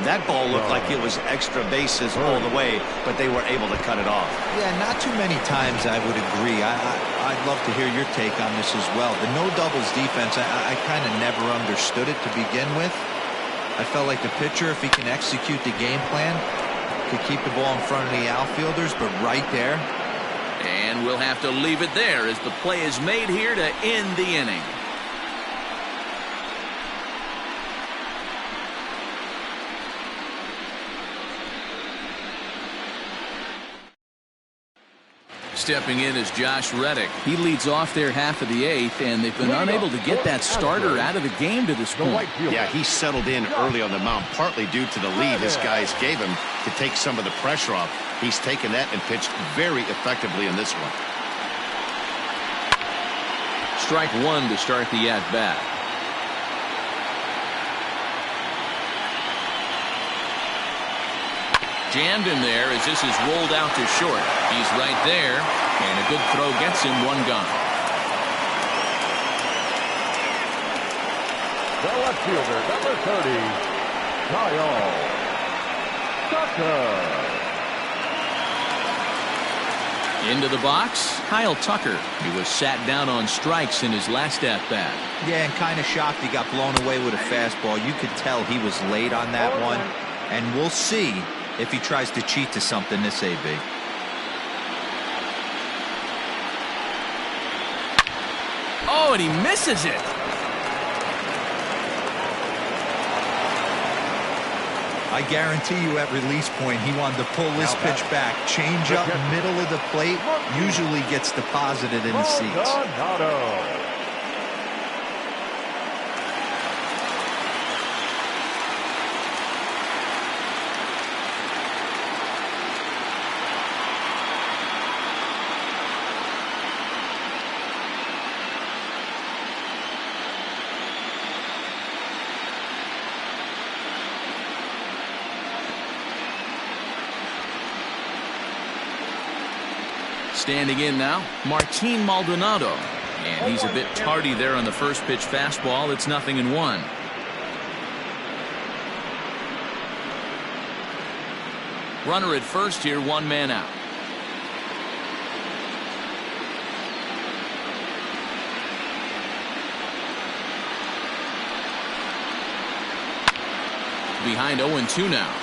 that ball looked like it was extra bases all the way, but they were able to cut it off. Yeah, not too many times I would agree. I'd love to hear your take on this as well. The no doubles defense, I kind of never understood it to begin with. I felt like the pitcher, if he can execute the game plan, could keep the ball in front of the outfielders, but right there. And we'll have to leave it there as the play is made here to end the inning. stepping in is Josh Reddick. He leads off their half of the 8th, and they've been unable to get that starter out of the game to this point. Yeah, he settled in early on the mound, partly due to the lead his guys gave him to take some of the pressure off. He's taken that and pitched very effectively in this one. Strike one to start the at-bat. Jammed in there as this is rolled out to short. He's right there, and a good throw gets him one gone. The left fielder, number 30, Kyle Tucker. Into the box, Kyle Tucker. He was sat down on strikes in his last at-bat. Yeah, and kind of shocked he got blown away with a fastball. You could tell he was late on that one, and we'll see if he tries to cheat to something this AB. Oh, and he misses it. I guarantee you at release point he wanted to pull this pitch back. Change up middle of the plate usually gets deposited in the seats. Standing in now, Martin Maldonado. And he's a bit tardy there on the first pitch fastball. It's 0-1. Runner at first here, one man out. Behind 0-2 now.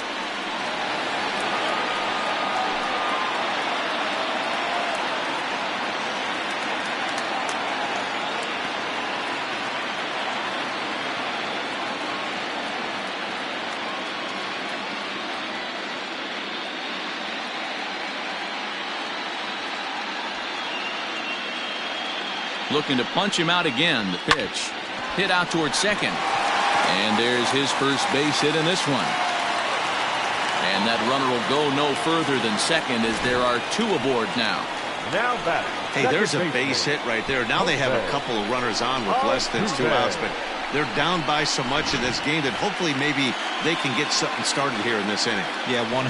Looking to punch him out again. The pitch hit out towards second. And there's his first base hit in this one. And that runner will go no further than second as there are two aboard now. Now back. Hey, there's a base hit right there. Now they have a couple of runners on with less than 2 outs, but they're down by so much in this game that hopefully maybe they can get something started here in this inning. Yeah, 100%,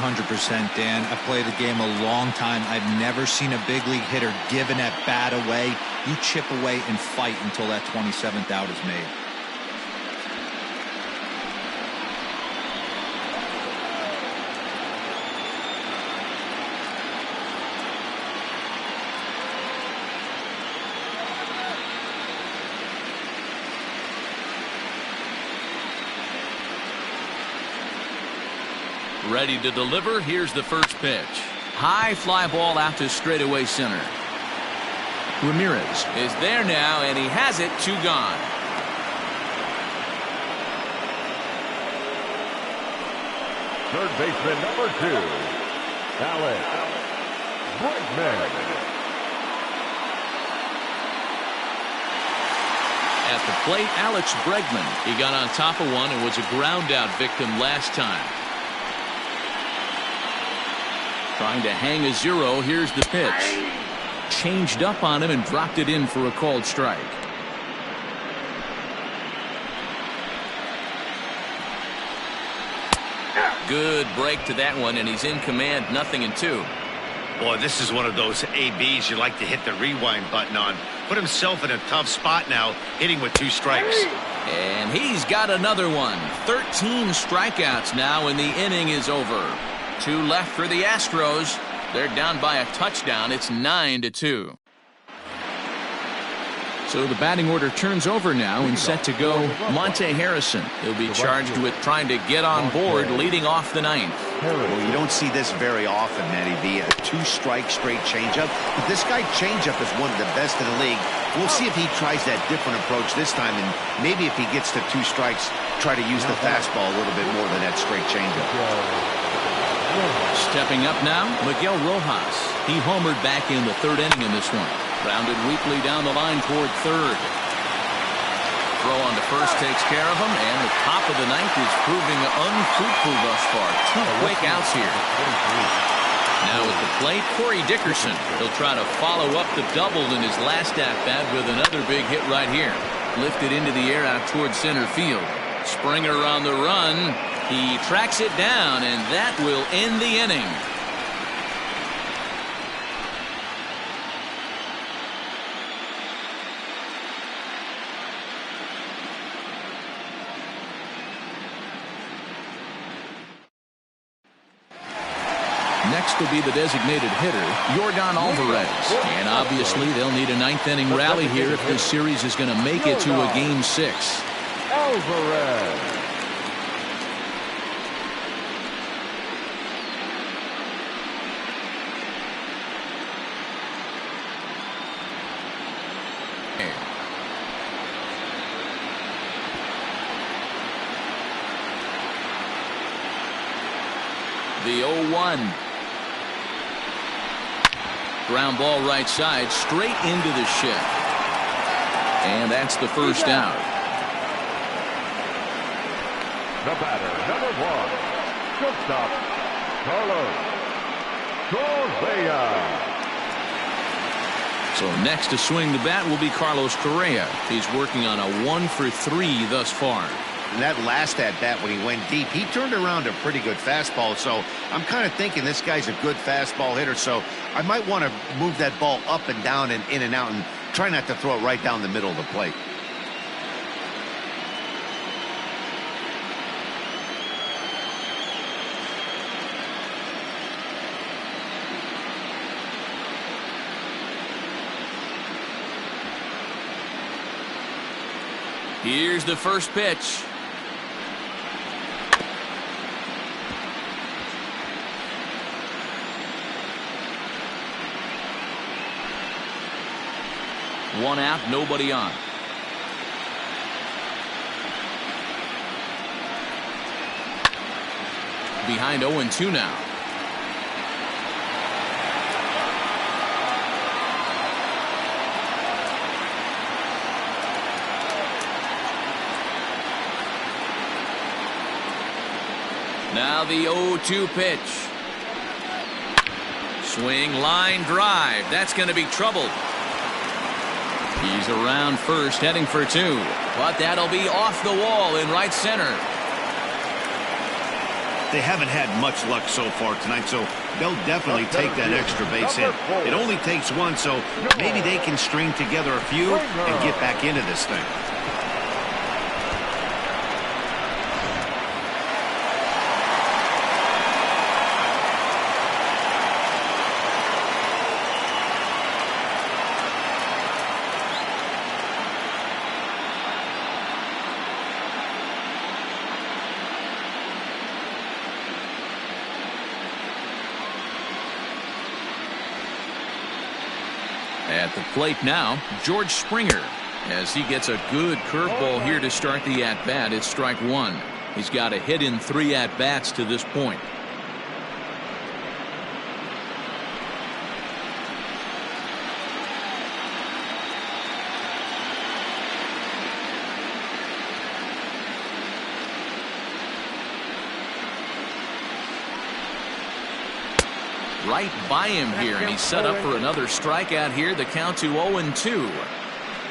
Dan. I've played the game a long time. I've never seen a big league hitter give an at-bat away. You chip away and fight until that 27th out is made. Ready to deliver. Here's the first pitch. High fly ball out to straightaway center. Ramirez is there now, and he has it. 2 gone. Third baseman number 2, Alex Bregman. At the plate, Alex Bregman. He got on top of one and was a ground out victim last time. Trying to hang a 0. Here's the pitch. Changed up on him and dropped it in for a called strike. Good break to that one, and he's in command. 0-2. Boy, this is one of those ABs you like to hit the rewind button on. Put himself in a tough spot now, hitting with 2 strikes. And he's got another one. 13 strikeouts now, and the inning is over. 2 left for the Astros. They're down by a touchdown. It's 9-2. So the batting order turns over now and set to go Monte Harrison. He'll be charged with trying to get on board leading off the 9th. Well, you don't see this very often, Matty B. A 2-strike straight changeup. But this guy changeup is one of the best in the league. We'll see if he tries that different approach this time, and maybe if he gets to 2 strikes, try to use the fastball a little bit more than that straight changeup. Stepping up now, Miguel Rojas. He homered back in the third inning in this one. Grounded weakly down the line toward third. Throw on to first takes care of him, and the top of the ninth is proving unfruitful thus far. 2 quick outs here. Now at the plate, Corey Dickerson. He'll try to follow up the double in his last at-bat with another big hit right here. Lifted into the air out toward center field. Springer on the run. He tracks it down, and that will end the inning. Next will be the designated hitter, Yordan Alvarez. And obviously they'll need a ninth inning rally here if this series is going to make it to a Game 6. Alvarez. The 0-1. Ground ball right side, straight into the shift. And that's the first out. The batter, number 1, shortstop, Carlos Correa. So next to swing the bat will be Carlos Correa. He's working on a 1-for-3 thus far. And that last at-bat when he went deep, he turned around a pretty good fastball. So I'm kind of thinking this guy's a good fastball hitter. So I might want to move that ball up and down and in and out and try not to throw it right down the middle of the plate. Here's the first pitch. One out, nobody on. Behind 0-2 now. Now the 0-2 pitch. Swing, line drive. That's going to be trouble. He's around first, heading for 2. But that'll be off the wall in right center. They haven't had much luck so far tonight, so they'll definitely take that extra base hit. It only takes one, so maybe they can string together a few and get back into this thing. At the plate now, George Springer, as he gets a good curveball here to start the at-bat. It's strike 1. He's got a hit in 3 at-bats to this point. Right by him here, and he's set up for another strikeout here. The count to 0-2.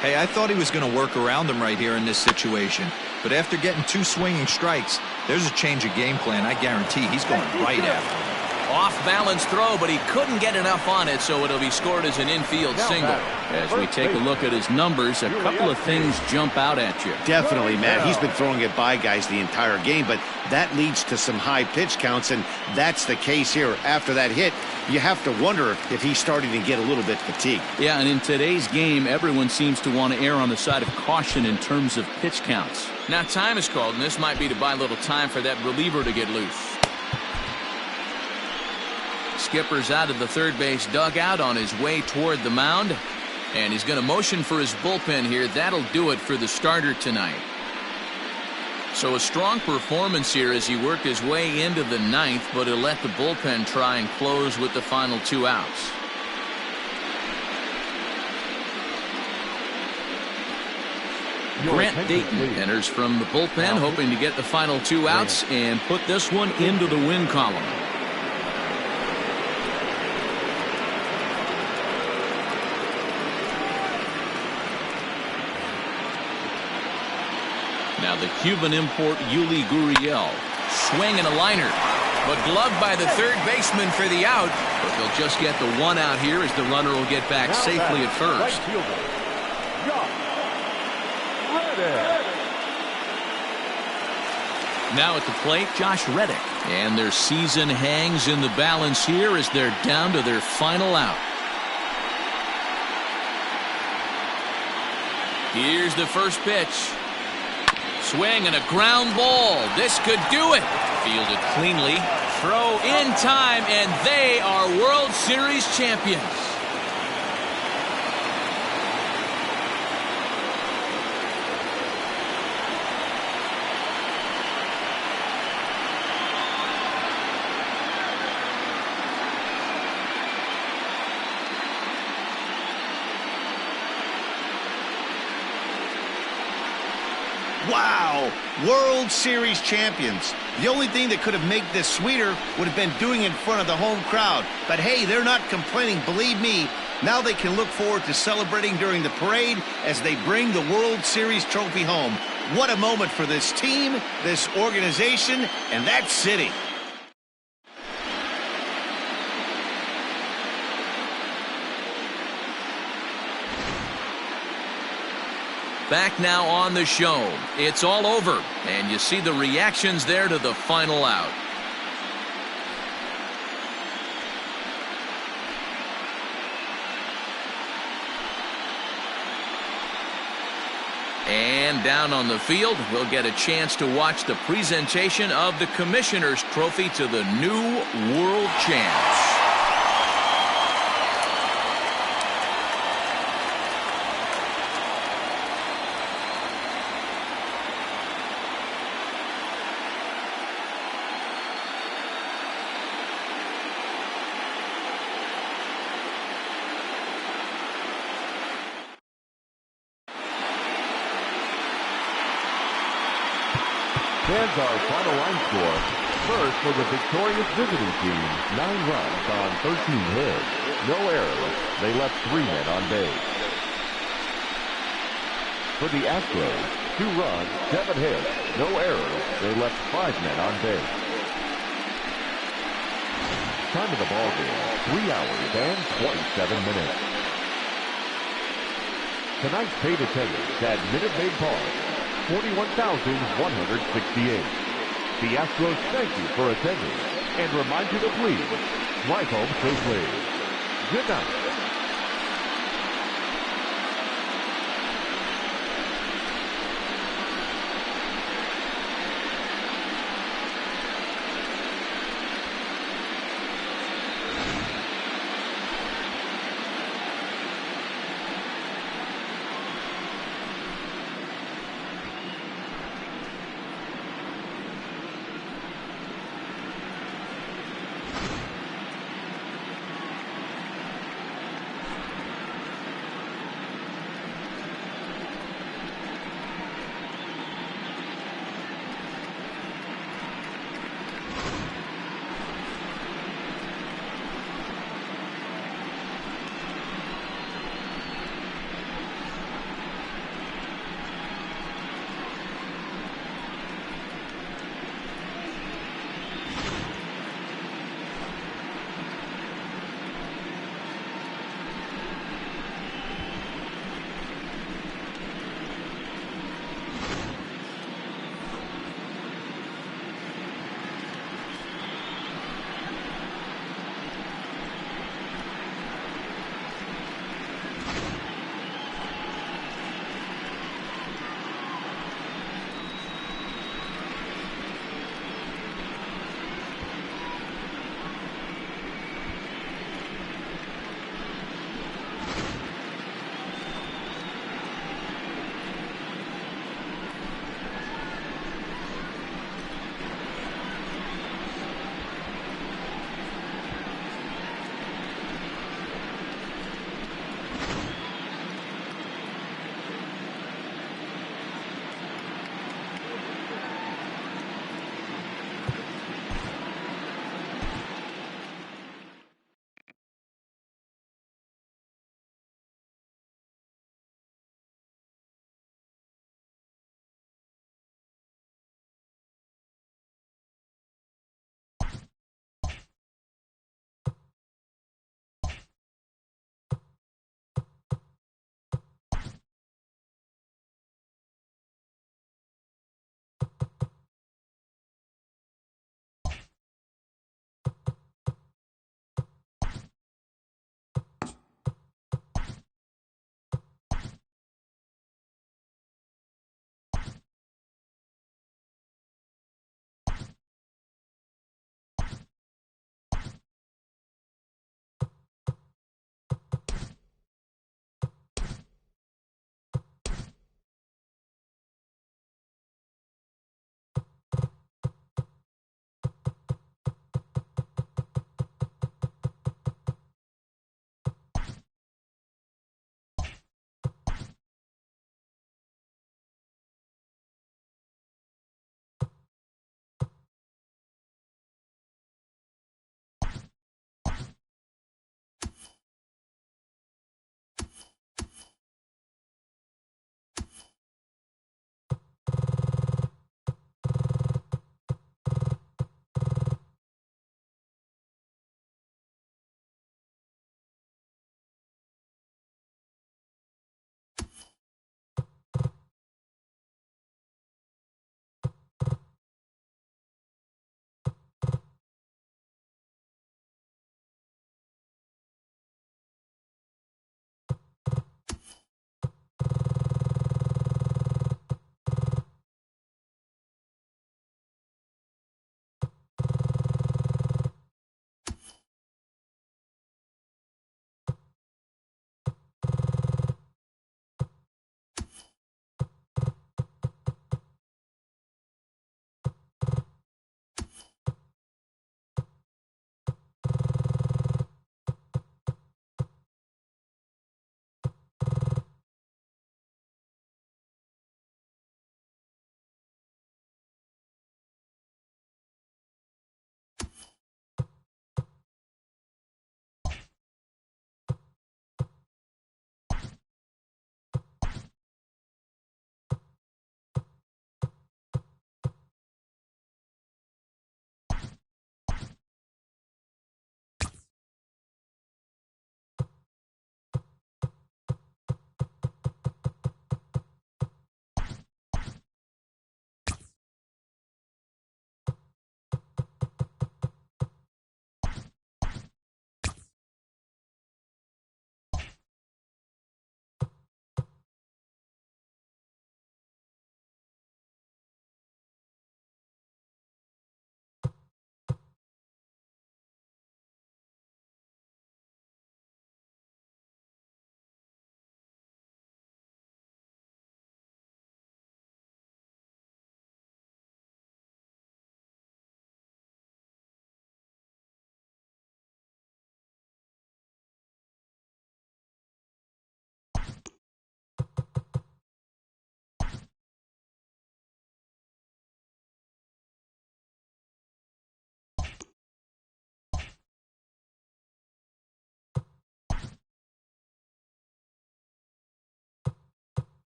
Hey, I thought he was going to work around him right here in this situation. But after getting 2 swinging strikes, there's a change of game plan. I guarantee he's going right after him. Off-balance throw, but he couldn't get enough on it, so it'll be scored as an infield single. As we take a look at his numbers, a couple of things jump out at you. Definitely, Matt. He's been throwing it by guys the entire game, but that leads to some high pitch counts, and that's the case here. After that hit, you have to wonder if he's starting to get a little bit fatigued. Yeah, and in today's game, everyone seems to want to err on the side of caution in terms of pitch counts. Now, time is called, and this might be to buy a little time for that reliever to get loose. Skipper's out of the third base dugout on his way toward the mound, and he's going to motion for his bullpen here. That'll do it for the starter tonight. So a strong performance here as he worked his way into the ninth, but he'll let the bullpen try and close with the final 2 outs. Grant Dayton enters from the bullpen, hoping to get the final 2 outs and put this one into the win column. Now the Cuban import Yuli Gurriel. Swing and a liner, but gloved by the third baseman for the out. But they'll just get the 1 out here as the runner will get back safely at first. Now at the plate, Josh Reddick. And their season hangs in the balance here as they're down to their final out. Here's the first pitch. Swing and a ground ball. This could do it. Fielded cleanly. Throw in time, and they are World Series champions. Wow! World Series champions. The only thing that could have made this sweeter would have been doing it in front of the home crowd. But hey, they're not complaining, believe me. Now they can look forward to celebrating during the parade as they bring the World Series trophy home. What a moment for this team, this organization, and that city. Back now on the show. It's all over, and you see the reactions there to the final out. And down on the field, we'll get a chance to watch the presentation of the Commissioner's Trophy to the new world champs. Here's our final line score. First for the victorious visiting team, 9 runs on 13 hits. No errors. They left 3 men on base. For the Astros, 2 runs, 7 hits. No errors. They left 5 men on base. Time of the ball game, 3 hours and 27 minutes. Tonight's paid attendance at Minute Maid Park, 41,168. The Astros thank you for attending and remind you to please drive home safely. Good night.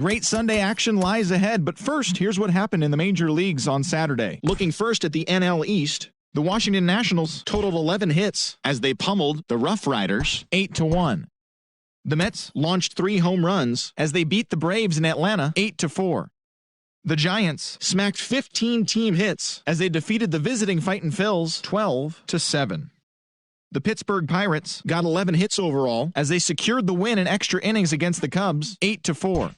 Great Sunday action lies ahead, but first, here's what happened in the major leagues on Saturday. Looking first at the NL East, the Washington Nationals totaled 11 hits as they pummeled the Rough Riders 8-1. The Mets launched 3 home runs as they beat the Braves in Atlanta 8-4. The Giants smacked 15 team hits as they defeated the visiting Fightin' Phils 12-7. The Pittsburgh Pirates got 11 hits overall as they secured the win in extra innings against the Cubs 8-4.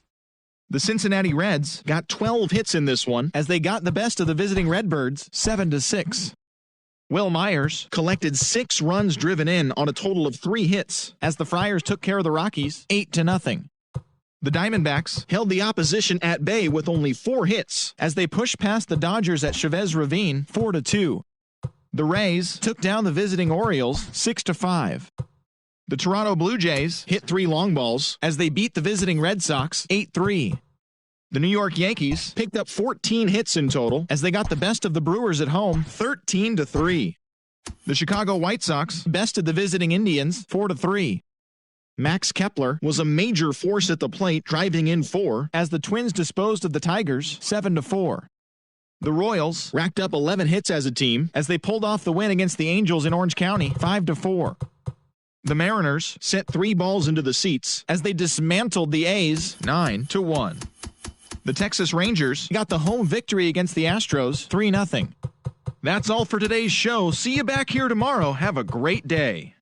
The Cincinnati Reds got 12 hits in this one as they got the best of the visiting Redbirds 7-6. Will Myers collected 6 runs driven in on a total of 3 hits as the Friars took care of the Rockies 8-0. The Diamondbacks held the opposition at bay with only 4 hits as they pushed past the Dodgers at Chavez Ravine 4-2. The Rays took down the visiting Orioles 6-5. The Toronto Blue Jays hit 3 long balls as they beat the visiting Red Sox 8-3. The New York Yankees picked up 14 hits in total as they got the best of the Brewers at home 13-3. The Chicago White Sox bested the visiting Indians 4-3. Max Kepler was a major force at the plate, driving in 4 as the Twins disposed of the Tigers 7-4. The Royals racked up 11 hits as a team as they pulled off the win against the Angels in Orange County 5-4. The Mariners sent 3 balls into the seats as they dismantled the A's 9-1. The Texas Rangers got the home victory against the Astros 3-0. That's all for today's show. See you back here tomorrow. Have a great day.